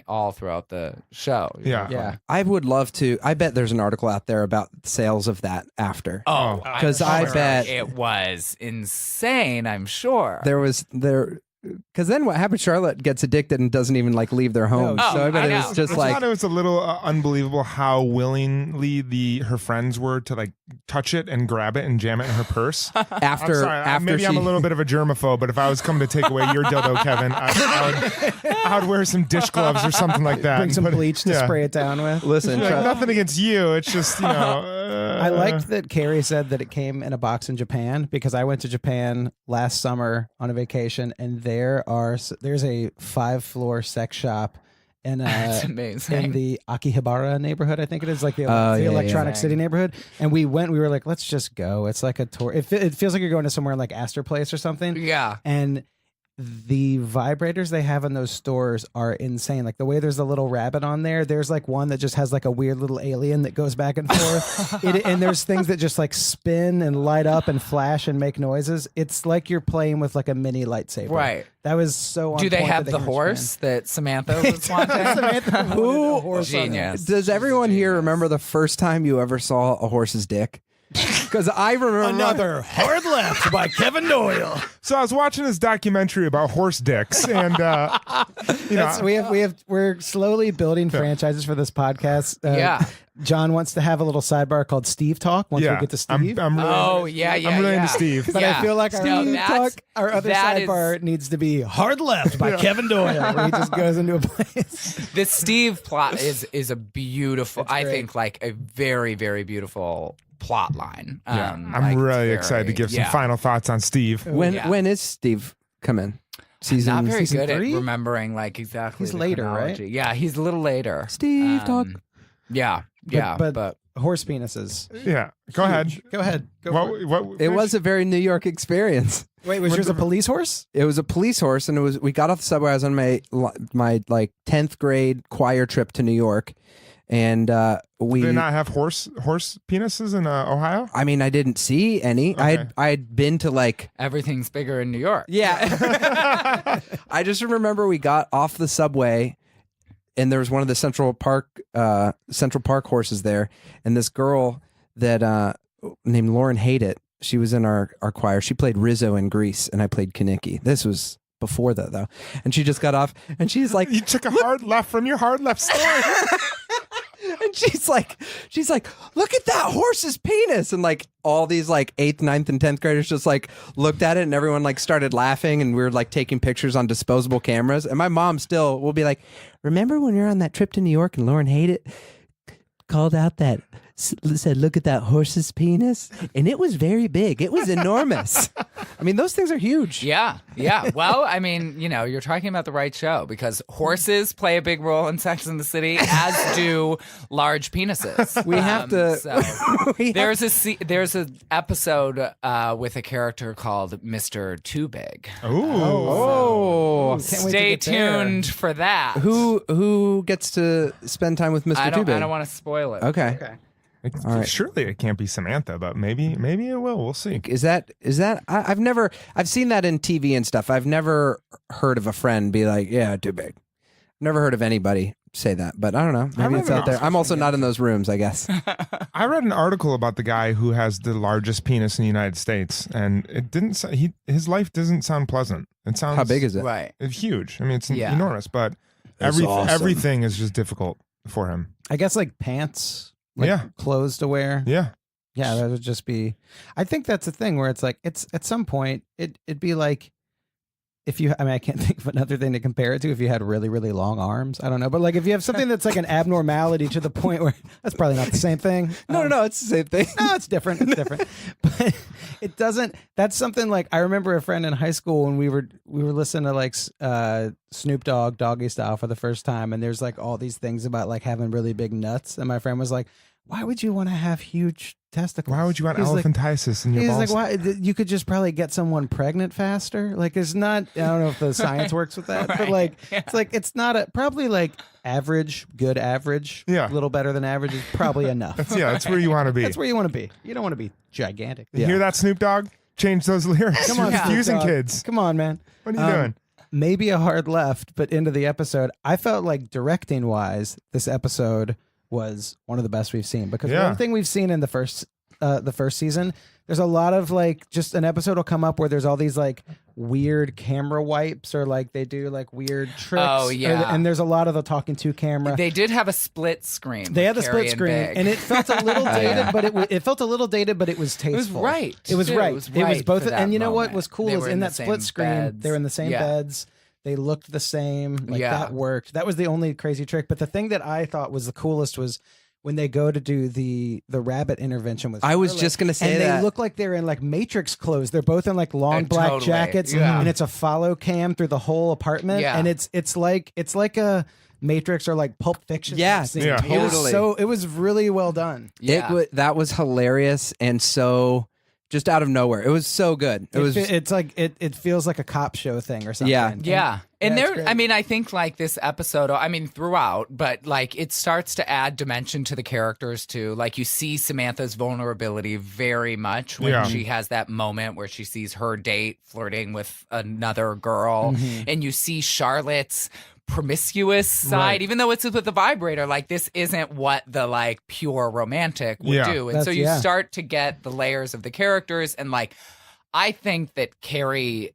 all throughout the show. Yeah. Yeah. I would love to. I bet there's an article out there about sales of that after. Oh, 'Cause I'm I sure bet- it was insane. I'm sure. Because then what happens? Charlotte gets addicted and doesn't even like leave their home. No, so I bet I it know. was just I like thought it was a little unbelievable how willingly her friends were to like touch it and grab it and jam it in her purse. after I'm sorry, after maybe she. I'm a little bit of a germaphobe, but if I was coming to take away your dildo, Kevin, I would wear some dish gloves or something like that. Bring and some put it- bleach to yeah. spray it down with. Listen, Like, Char- nothing against you. It's just I liked that Carrie said that it came in a box in Japan, because I went to Japan last summer on a vacation, and there's a 5-floor sex shop in That's amazing. in the Akihabara neighborhood, I think it is, like the, Oh, the yeah, Electronic yeah. City neighborhood. And we were like, let's just go. It's like a tour. It feels like you're going to somewhere like Astor Place or something. Yeah. And the vibrators they have in those stores are insane. Like the way there's a little rabbit on there. There's like one that just has like a weird little alien that goes back and forth. And there's things that just like spin and light up and flash and make noises. It's like you're playing with like a mini lightsaber. Right. That was so on Do they point have for the huge horse fan. that Samantha was wanting? Samantha wanted a horse on it. Genius. Does everyone here remember the first time you ever saw a horse's dick? Because I remember Hard Left by Kevin Doyle. So I was watching this documentary about horse dicks, and We're slowly building franchises for this podcast. Yeah. John wants to have a little sidebar called Steve Talk once we get to Steve. I'm really, Oh, yeah. I'm really into Steve. but I feel like our No, other that's- our other that is- sidebar needs to be Hard Left by Kevin Doyle, where he just goes into a place. This Steve plot is a beautiful, It's I great. think, like a very, very beautiful plot line. Yeah, Like, I'm it's really very- excited to give some yeah. final thoughts on Steve. Yeah. when is Steve coming? Not very season good 3? at remembering like exactly. He's the later, chronology. right? Yeah, he's a little later. Steve Talk. Yeah, yeah, but horse penises. Yeah, go ahead. Go ahead. Go for it. What, It was a very New York experience. Wait, was yours a police horse? It was a police horse, and we got off the subway. I was on my like 10th grade choir trip to New York, and we Do they not have horse penises in Ohio? I mean, I didn't see any. Okay. I'd been to like everything's bigger in New York. yeah. I just remember we got off the subway, and there was one of the Central Park horses there, and this girl that named Lauren Hated. She was in our choir. She played Rizzo in Grease, and I played Kaniki. This was before that though, and she just got off, and she's like, You took a hard left from your hard left story. and she's like, look at that horse's penis, and like all these like 8th, 9th, and 10th graders just like looked at it, and everyone like started laughing, and we were like taking pictures on disposable cameras, and my mom still will be like, remember when we were on that trip to New York and Lauren Hated called out that said, look at that horse's penis, and it was very big, it was enormous. I mean, those things are huge. Yeah, yeah. Well, I mean, you're talking about the right show because horses play a big role in Sex and the City, as do large penises. We have to- So We have- there's an episode with a character called Mr. Too Big. Oh, Can't wait to Stay get there. tuned for that. who gets to spend time with Mr. I don't Tubin? want to spoil it. Okay. All right. Surely it can't be Samantha, but maybe it will. We'll see. Is that I've seen that in TV and stuff. I've never heard of a friend be like, yeah, too big. Never heard of anybody say that, but I don't know. Maybe it's read out an there. I'm also not in those rooms, I guess. I read an article about the guy who has the largest penis in the United States, and it didn't. His life doesn't sound pleasant. It sounds How big is it? Right. It's huge. I mean, it's Yeah. enormous, but That's awesome. everything is just difficult for him. I guess like pants, like Yeah. clothes to wear. Yeah. Yeah, that would just be. I think that's the thing where it's like it's at some point it'd be like if you. I mean, I can't think of another thing to compare it to. If you had really really long arms, I don't know, but like if you have something that's like an abnormality to the point where that's probably not the same thing. No, it's the same thing. No, it's different. It's different, but it doesn't. That's something like I remember a friend in high school when we were listening to like Snoop Dogg Doggy Style for the first time, and there's like all these things about like having really big nuts, and my friend was like, "Why would you want to have huge testicles? Why would you want He's like- elephantiasis in your He's balls? like, why? You could just probably get someone pregnant faster. Like, it's not. I don't know if the science works with that, but like, it's like it's not a probably like average, good average. Yeah. a little better than average is probably enough. That's where you want to be. That's where you want to be. You don't want to be gigantic. You hear that, Snoop Dogg? Change those lyrics. Come You're on, confusing Snoop Dogg. kids. Come on, man. What are you doing? Maybe a hard left, but into the episode, I felt like directing wise, this episode was one of the best we've seen because Yeah. one thing we've seen in the first season, there's a lot of like just an episode will come up where there's all these like weird camera wipes or like they do like weird tricks. Oh, yeah. and there's a lot of the talking to camera. They did have a split screen. They with had the Carrie split screen, Big. and it felt a little dated, but it felt a little dated, but it was tasteful. right, It was too. right. It was It was right both. for that And you know what moment. was cool They is were in in the that same split screen, beds. they were in the same Yeah. beds. They looked the same. Like Yeah. that worked. That was the only crazy trick. But the thing that I thought was the coolest was when they go to do the rabbit intervention with. I was Charlotte, just gonna say and that. they look like they're in like Matrix clothes. They're both in like long black Totally. jackets, Yeah. and it's a follow cam through the whole apartment. Yeah. And it's like a Matrix or like Pulp Fiction. Yeah, scene. Yeah. It was totally. it was really well done. Yeah. That was hilarious and so just out of nowhere. It was so good. It's like it feels like a cop show thing or something. Yeah. And it's there, great. I mean, I think like this episode, I mean, throughout, but like it starts to add dimension to the characters too. Like you see Samantha's vulnerability very much when she has that moment where she sees her date flirting with another girl, and you see Charlotte's promiscuous side, even though it's with the vibrator. Like this isn't what the like pure romantic would do, and so you start to get the layers of the characters, and like I think that Carrie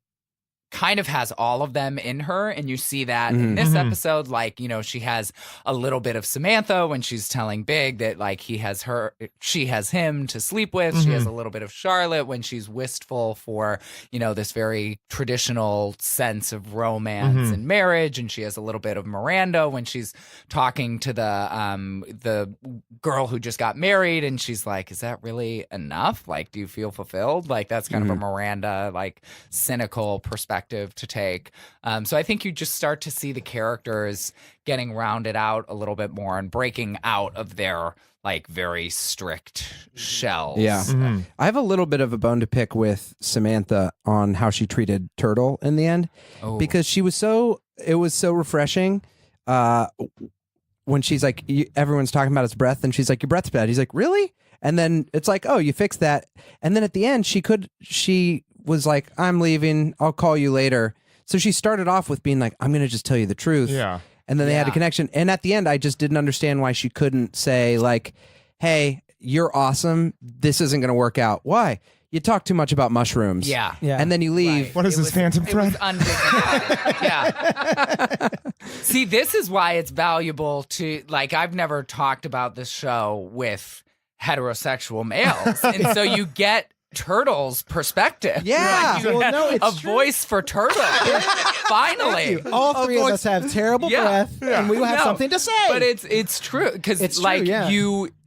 kind of has all of them in her, and you see that in this episode. Like, you know, she has a little bit of Samantha when she's telling Big that like she has him to sleep with. She has a little bit of Charlotte when she's wistful for, you know, this very traditional sense of romance and marriage, and she has a little bit of Miranda when she's talking to the girl who just got married, and she's like, is that really enough? Like, do you feel fulfilled? Like that's kind of a Miranda like cynical perspective to take. So I think you just start to see the characters getting rounded out a little bit more and breaking out of their like very strict shells. Yeah. I have a little bit of a bone to pick with Samantha on how she treated Turtle in the end, because it was so refreshing when she's like, everyone's talking about his breath, and she's like, your breath's bad. He's like, really? And then it's like, oh, you fixed that. And then at the end, she was like, I'm leaving, I'll call you later. So she started off with being like, I'm going to just tell you the truth. Yeah. And then they had a connection. And at the end, I just didn't understand why she couldn't say like, hey, you're awesome. This isn't going to work out. Why? You talk too much about mushrooms. Yeah. And then you leave. Right. What is this, Phantom It was Thread? undignified. Yeah. See, this is why it's valuable to, like, I've never talked about this show with heterosexual males. And so you get Turtle's perspective. Yeah. Like, you have a voice for Turtle. Finally. All three of us have terrible breath, and we will have something to say. But it's true, because like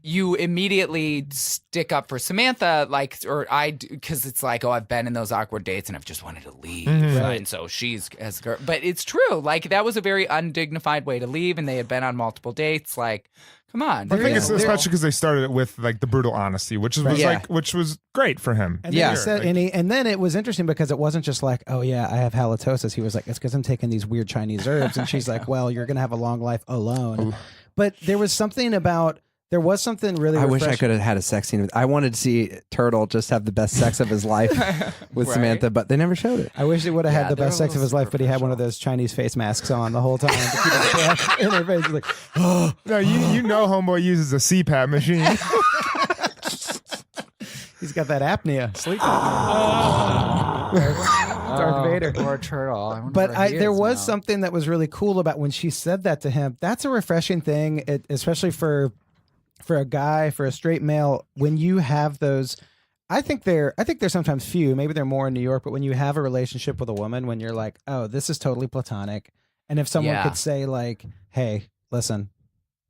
you immediately stick up for Samantha, like, or because it's like, oh, I've been in those awkward dates and I've just wanted to leave, and so she's as girl. But it's true, like that was a very undignified way to leave, and they had been on multiple dates. Like, come on, I think it's especially because they started it with like the brutal honesty, which was great for him. And then he said, and then it was interesting because it wasn't just like, oh yeah, I have halitosis. He was like, it's because I'm taking these weird Chinese herbs, and she's like, well, you're gonna have a long life alone. But there was something really. I wish I could have had a sex scene. I wanted to see Turtle just have the best sex of his life with Samantha, but they never showed it. I wish they would have had the best sex of his life, but he had one of those Chinese face masks on the whole time to keep his breath in their face. He's like, oh. No, you know, homeboy uses a CPAP machine. He's got that apnea, sleep apnea. Darth Vader. Or Turtle. But there was something that was really cool about when she said that to him. That's a refreshing thing, especially for a guy, for a straight male. When you have those, I think they're sometimes few. Maybe they're more in New York. But when you have a relationship with a woman, when you're like, oh, this is totally platonic, and if someone could say like, hey, listen,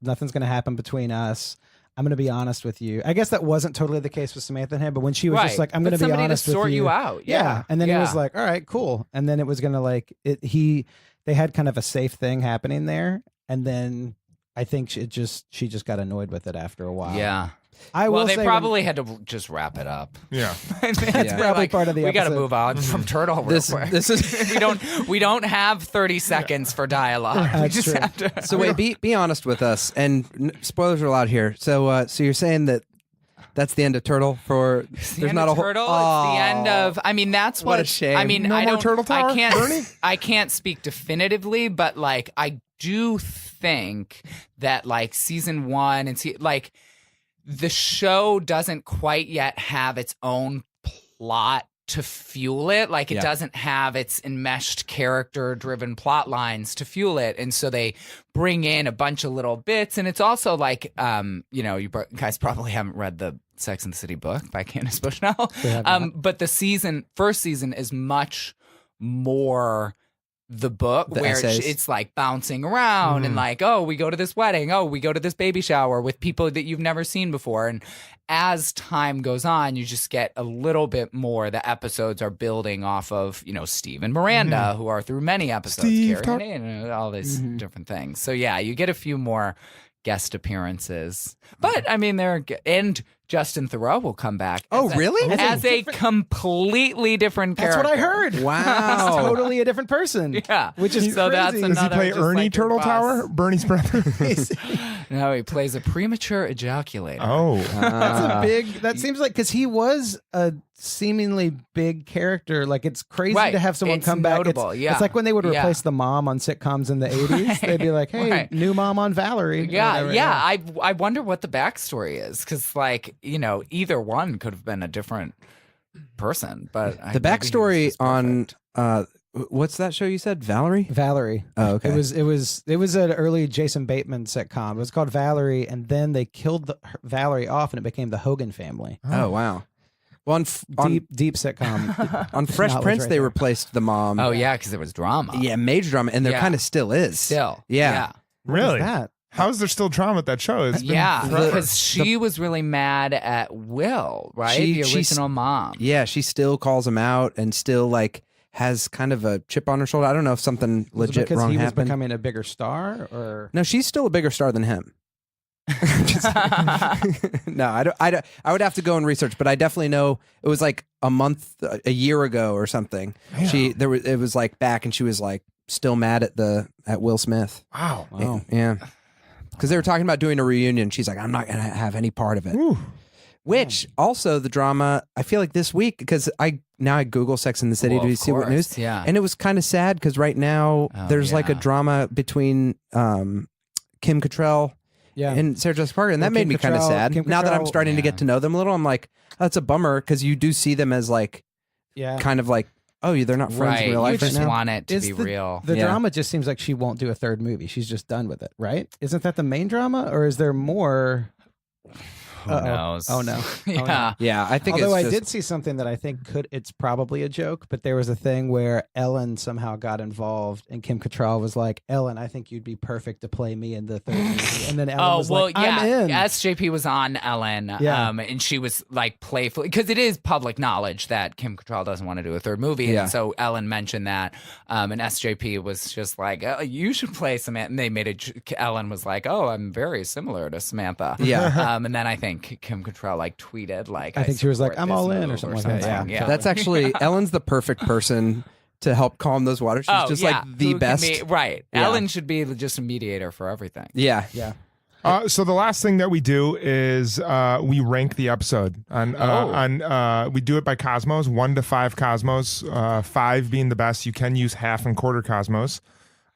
nothing's going to happen between us. I'm going to be honest with you. I guess that wasn't totally the case with Samantha and him, but when she was just like, I'm going to be honest with you. Sort you out. Yeah. And then he was like, all right, cool. And then it was going to like, they had kind of a safe thing happening there. And then I think she just got annoyed with it after a while. Yeah. They probably had to just wrap it up. Yeah. That's probably part of the We got to episode. move on from Turtle real quick. This is we don't have 30 seconds for dialogue. We That's just true. have to. so. Wait, be honest with us, and spoilers are allowed here. So, so you're saying that that's the end of Turtle? For It's the there's end not of a whole. Turtle. It's the end of. I mean, that's What a what. shame. I mean, No I more don't. Turtle Tower, Bernie? I can't speak definitively, but like I do think that like season 1 and like the show doesn't quite yet have its own plot to fuel it. Like it doesn't have its enmeshed character driven plot lines to fuel it. And so they bring in a bunch of little bits. And it's also like, you guys probably haven't read the Sex and the City book by Candace Bushnell. But the first season is much more the book, where it's like bouncing around and like, oh, we go to this wedding, oh, we go to this baby shower with people that you've never seen before. And as time goes on, you just get a little bit more. The episodes are building off of, Steve and Miranda, who are through many episodes, Carrie and all these different things. So yeah, you get a few more guest appearances. But I mean, and Justin Theroux will come back. Oh, really? As a completely different That's character. what I heard. Wow. He's totally a different person. Yeah. Which is So that's crazy. another- Does he play just Ernie like your Turtle boss. Tower? Bernie's brother? No, he plays a premature ejaculator. Oh. That's a big. That seems like because he was a seemingly big character. Like it's crazy Right. to have someone It's come back. notable, yeah. It's like when they would Yeah. replace the mom on sitcoms in the 80s. They'd be like, "Hey, Right. new mom on Valerie." or Yeah, whatever. yeah. I wonder what the backstory is because, like, either one could have been a different person. But The backstory on what's that show you said? Valerie? Valerie. Oh, okay. It was an early Jason Bateman sitcom. It was called Valerie, and then they killed Valerie off, and it became the Hogan Family. Oh, wow. Well, Deep sitcom. on Fresh knowledge Prince, right they there. replaced the mom. Oh yeah, because there was drama. Yeah, major drama, and there Yeah. kind of still is. Still. Yeah. Really? that? How is there still drama at that show? It's been Yeah, forever. because she was really mad at Will, right? She- The she's- original mom. Yeah, she still calls him out and still like has kind of a chip on her shoulder. I don't know if something Was it legit because wrong he was happened. becoming a bigger star, or No, she's still a bigger star than him. No, I would have to go and research, but I definitely know it was like a year ago or something. It was like back, and she was like still mad at Will Smith. Wow. Wow. Yeah, because they were talking about doing a reunion. She's like, I'm not gonna have any part of it. Ooh. Which also the drama, I feel like this week, because I Google Sex in the City Well, to of see what news. course, yeah. And it was kind of sad because right now Oh, there's like a yeah. drama between Kim Cattrall yeah, and Sarah Jessica Parker, and that Well, made Kim me kind of Cattrall- sad. Kim Now that I'm Cattrall- starting to get to know them a little, I'm like, that's a bummer because you do see them as like yeah. kind of like, oh, they're not friends Right. in real You life right just now. want it to Is be the- real. The Yeah. drama just seems like she won't do a third movie. She's just done with it, right? Isn't that the main drama, or is there more? Who Uh-oh. knows? Oh no! Yeah. Yeah, I think Although it's I just, did see something that I think it's probably a joke, but there was a thing where Ellen somehow got involved, and Kim Cattrall was like, "Ellen, I think you'd be perfect to play me in the third movie." And then Ellen Oh was well, like, yeah. "I'm in." SJP was on Ellen, Yeah. and she was like playful because it is public knowledge that Kim Cattrall doesn't want to do a third movie, Yeah. and so Ellen mentioned that, and SJP was just like, oh, "You should play Samantha." And they made it. Ellen was like, "Oh, I'm very similar to Samantha." Yeah. and then I think Kim Cattrall like tweeted like, I think she was like, support "I'm this all in," or move something like that. Yeah. That's actually Ellen's the perfect person to help calm those waters. She's just like the Who can best. right. Yeah. Ellen should be just a mediator for everything. Yeah. Yeah. So the last thing that we do is we rank the episode we do it by Cosmos, 1 to 5 Cosmos, 5 being the best. You can use half and quarter Cosmos,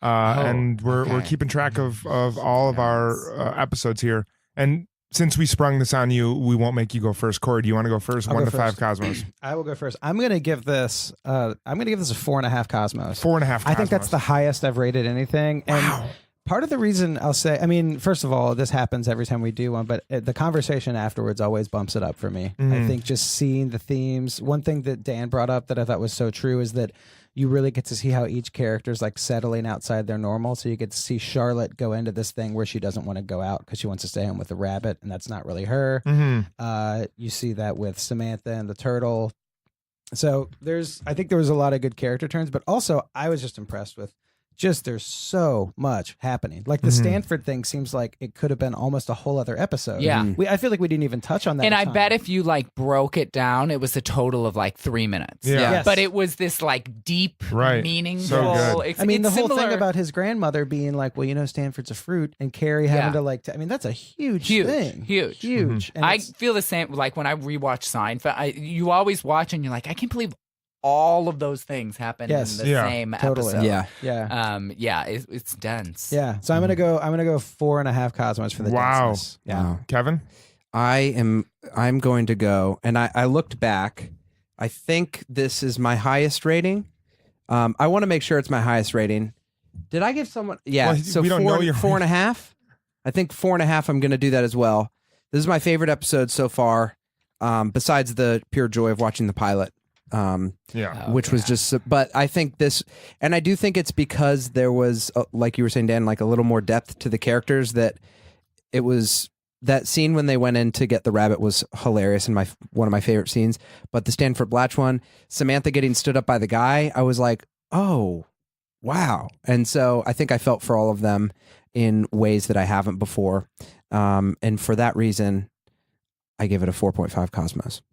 and we're keeping track of all of our episodes here. And since we sprung this on you, we won't make you go first. Corey, do you want to go first? I'll 1 go to 5 first. Cosmos, I will go first. I'm gonna give this. A 4.5 Cosmos. 4.5. I think that's Cosmos. the highest I've rated anything. And part of the reason I'll say, I mean, first of all, this happens every time we do one, but the conversation afterwards always bumps it up for me. I think just seeing the themes. One thing that Dan brought up that I thought was so true is that you really get to see how each character is like settling outside their normal. So you get to see Charlotte go into this thing where she doesn't want to go out because she wants to stay home with the rabbit, and that's not really her. You see that with Samantha and the turtle. So I think there was a lot of good character turns, but also I was just impressed with there's so much happening. Like the Stanford thing seems like it could have been almost a whole other episode. Yeah. I feel like we didn't even touch on that. And in I time. bet if you like broke it down, it was a total of like 3 minutes. Yeah. Yes. But it was this like deep, Right. meaningful. So good. It's, I mean, the it's whole thing similar- about his grandmother being like, well, Stanford's a fruit, and Carrie having to like, I mean, that's a huge thing. Huge. Huge. And I it's- feel the same. Like when I rewatch Seinfeld, you always watch and you're like, I can't believe all of those things happened Yes. in the Yeah. same Totally. episode. Yeah. yeah. It's dense. Yeah. So I'm gonna go 4.5 Cosmos for the Wow. denseness. Yeah. Wow. Kevin. I'm going to go, and I looked back. I think this is my highest rating. I want to make sure it's my highest rating. Did I give someone? Yeah. Well, so we don't know your 4.5. I think 4.5. I'm going to do that as well. This is my favorite episode so far. Besides the pure joy of watching the pilot. Yeah. Which was just, but I think this, and I do think it's because there was, like you were saying, Dan, like a little more depth to the characters, that it was, that scene when they went in to get the rabbit was hilarious and one of my favorite scenes. But the Stanford Blatch one, Samantha getting stood up by the guy, I was like, oh, wow. And so I think I felt for all of them in ways that I haven't before. And for that reason, I give it a 4.5 Cosmos.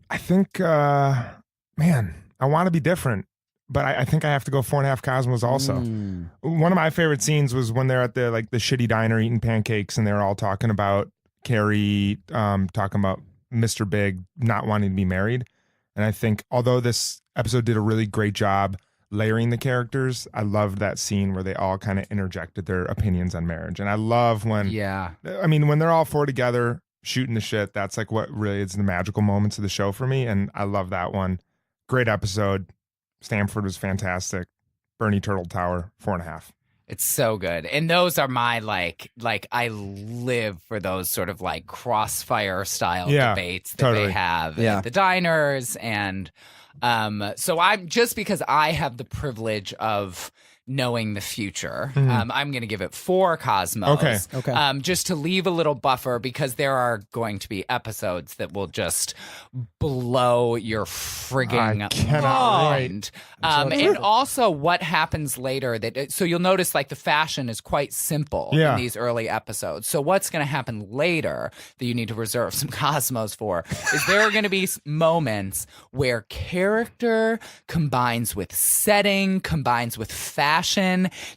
I think, man, I want to be different, but I think I have to go 4.5 Cosmos also. One of my favorite scenes was when they're at the shitty diner eating pancakes, and they're all talking about Carrie, talking about Mr. Big not wanting to be married. And I think although this episode did a really great job layering the characters, I loved that scene where they all kind of interjected their opinions on marriage. And I love when, when they're all four together shooting the shit, that's like what really is the magical moments of the show for me. And I love that one. Great episode. Stamford was fantastic. Bernie Turtle Tower, 4.5. It's so good. And those are my like I live for those sort of like crossfire style debates that they have at the diners. And so I'm just because I have the privilege of knowing the future, I'm going to give it 4 Cosmos. Okay. Just to leave a little buffer because there are going to be episodes that will just blow your frigging mind. And also what happens later so you'll notice like the fashion is quite simple in these early episodes. So what's going to happen later that you need to reserve some Cosmos for is there are going to be moments where character combines with setting, combines with fashion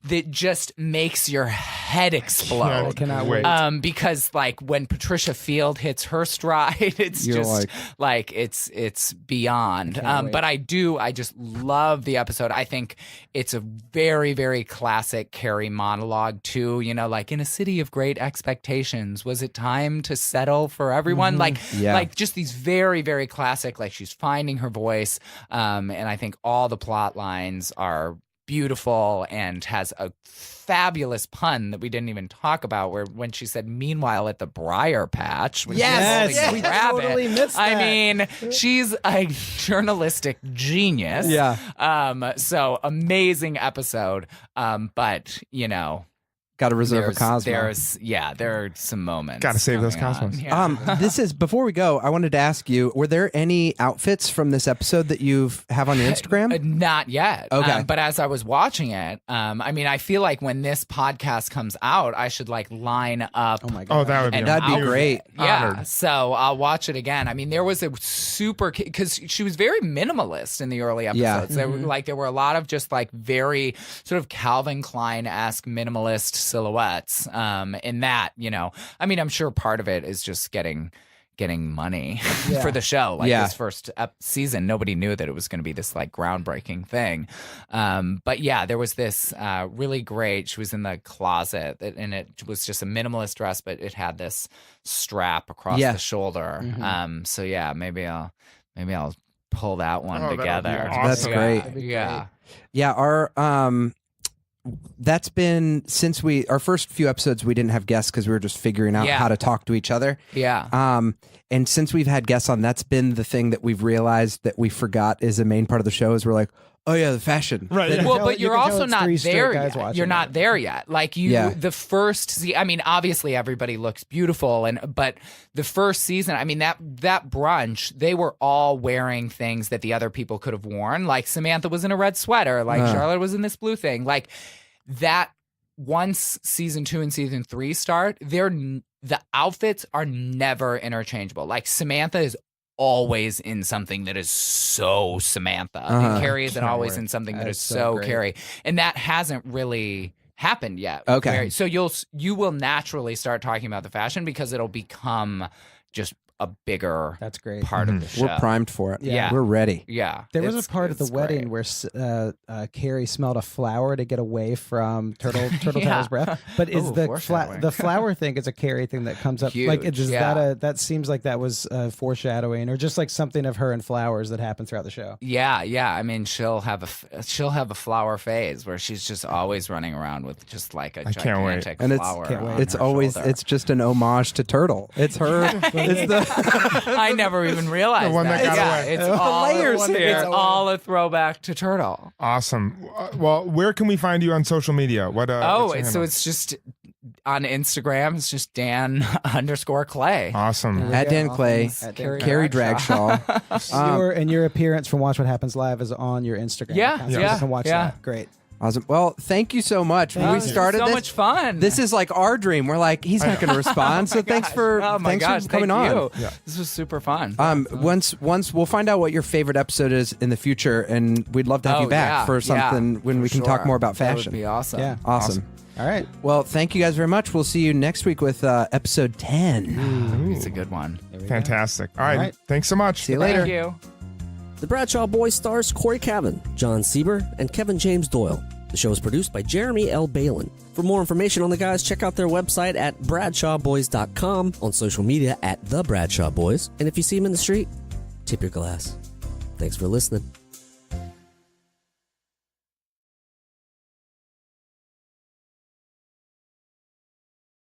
that just makes your head explode. I cannot wait. Because like when Patricia Field hits her stride, it's You're just like it's beyond. But I just love the episode. I think it's a very, very classic Carrie monologue too. You know, like in a city of great expectations, was it time to settle for everyone? Like just these very, very classic, like she's finding her voice. And I think all the plot lines are beautiful and has a fabulous pun that we didn't even talk about when she said meanwhile at the briar patch when we totally missed that. I mean she's a journalistic genius. So amazing episode, but you know, got to reserve a Cosmos. There are some moments. Got to save those Cosmos. This is before we go. I wanted to ask you: were there any outfits from this episode that you have on your Instagram? Not yet. Okay, but as I was watching it, I mean, I feel like when this podcast comes out, I should like line up. Oh my god! That'd be great. Yeah. Honored. So I'll watch it again. I mean, there was a super because she was very minimalist in the early episodes. There were a lot of just like very sort of Calvin Klein-esque minimalist silhouettes in that, you know, I mean, I'm sure part of it is just getting money for the show. Like this first season, nobody knew that it was going to be this like groundbreaking thing. But yeah, there was this really great, she was in the closet and it was just a minimalist dress, but it had this strap across the shoulder. So yeah, maybe I'll pull that one together. Awesome. That's great. Yeah, our that's been since our first few episodes we didn't have guests because we were just figuring out how to talk to each other. And since we've had guests on, that's been the thing that we've realized that we forgot is a main part of the show is we're like, oh yeah, the fashion. Right. Well, but you're also not there yet. You're not there yet. Like the first I mean, obviously everybody looks beautiful but the first season, I mean, that brunch, they were all wearing things that the other people could have worn. Like Samantha was in a red sweater, like Charlotte was in this blue thing. Like that once season 2 and season 3 start, the outfits are never interchangeable. Like Samantha is always in something that is so Samantha. And Carrie isn't always in something that is so Carrie. And that hasn't really happened yet. Okay. So you will naturally start talking about the fashion because it'll become just a bigger That's great. part of the show. We're primed for it. Yeah. We're ready. Yeah. There was a part at the wedding where Carrie smelled a flower to get away from Turtle Tower's breath. But is the flower thing is a Carrie thing that comes up? Huge, like, is that seems like that was foreshadowing or just like something of her and flowers that happened throughout the show? Yeah. I mean, she'll have a flower phase where she's just always running around with just like a gigantic flower. It's always shoulder. It's just an homage to Turtle. It's her. It's the. I never even realized the one that got away. It's all layers here. It's all a throwback to Turtle. Awesome. Well, where can we find you on social media? What's your handle? It's just on Instagram. It's just Dan_Clay. Awesome. At Dan Clay, Carrie Dragshaw. Your appearance from Watch What Happens Live is on your Instagram. Yeah, account, so you can watch that. Great. Awesome. Well, thank you so much. When we started so this, much fun. this is like our dream. We're like, he's not going to respond. So thanks for coming thank on. you. This was super fun. Once we'll find out what your favorite episode is in the future, and we'd love to have you back for something when we can talk more about fashion. That would be awesome. Yeah. Awesome. All right. Well, thank you guys very much. We'll see you next week with episode 10. It's a good one. Fantastic. All right. Thanks so much. See you later. Thank you. The Bradshaw Boys stars Corey Cavan, John Sieber, and Kevin James Doyle. The show is produced by Jeremy L. Balin. For more information on the guys, check out their website at bradshawboys.com, on social media at The Bradshaw Boys, and if you see them in the street, tip your glass. Thanks for listening.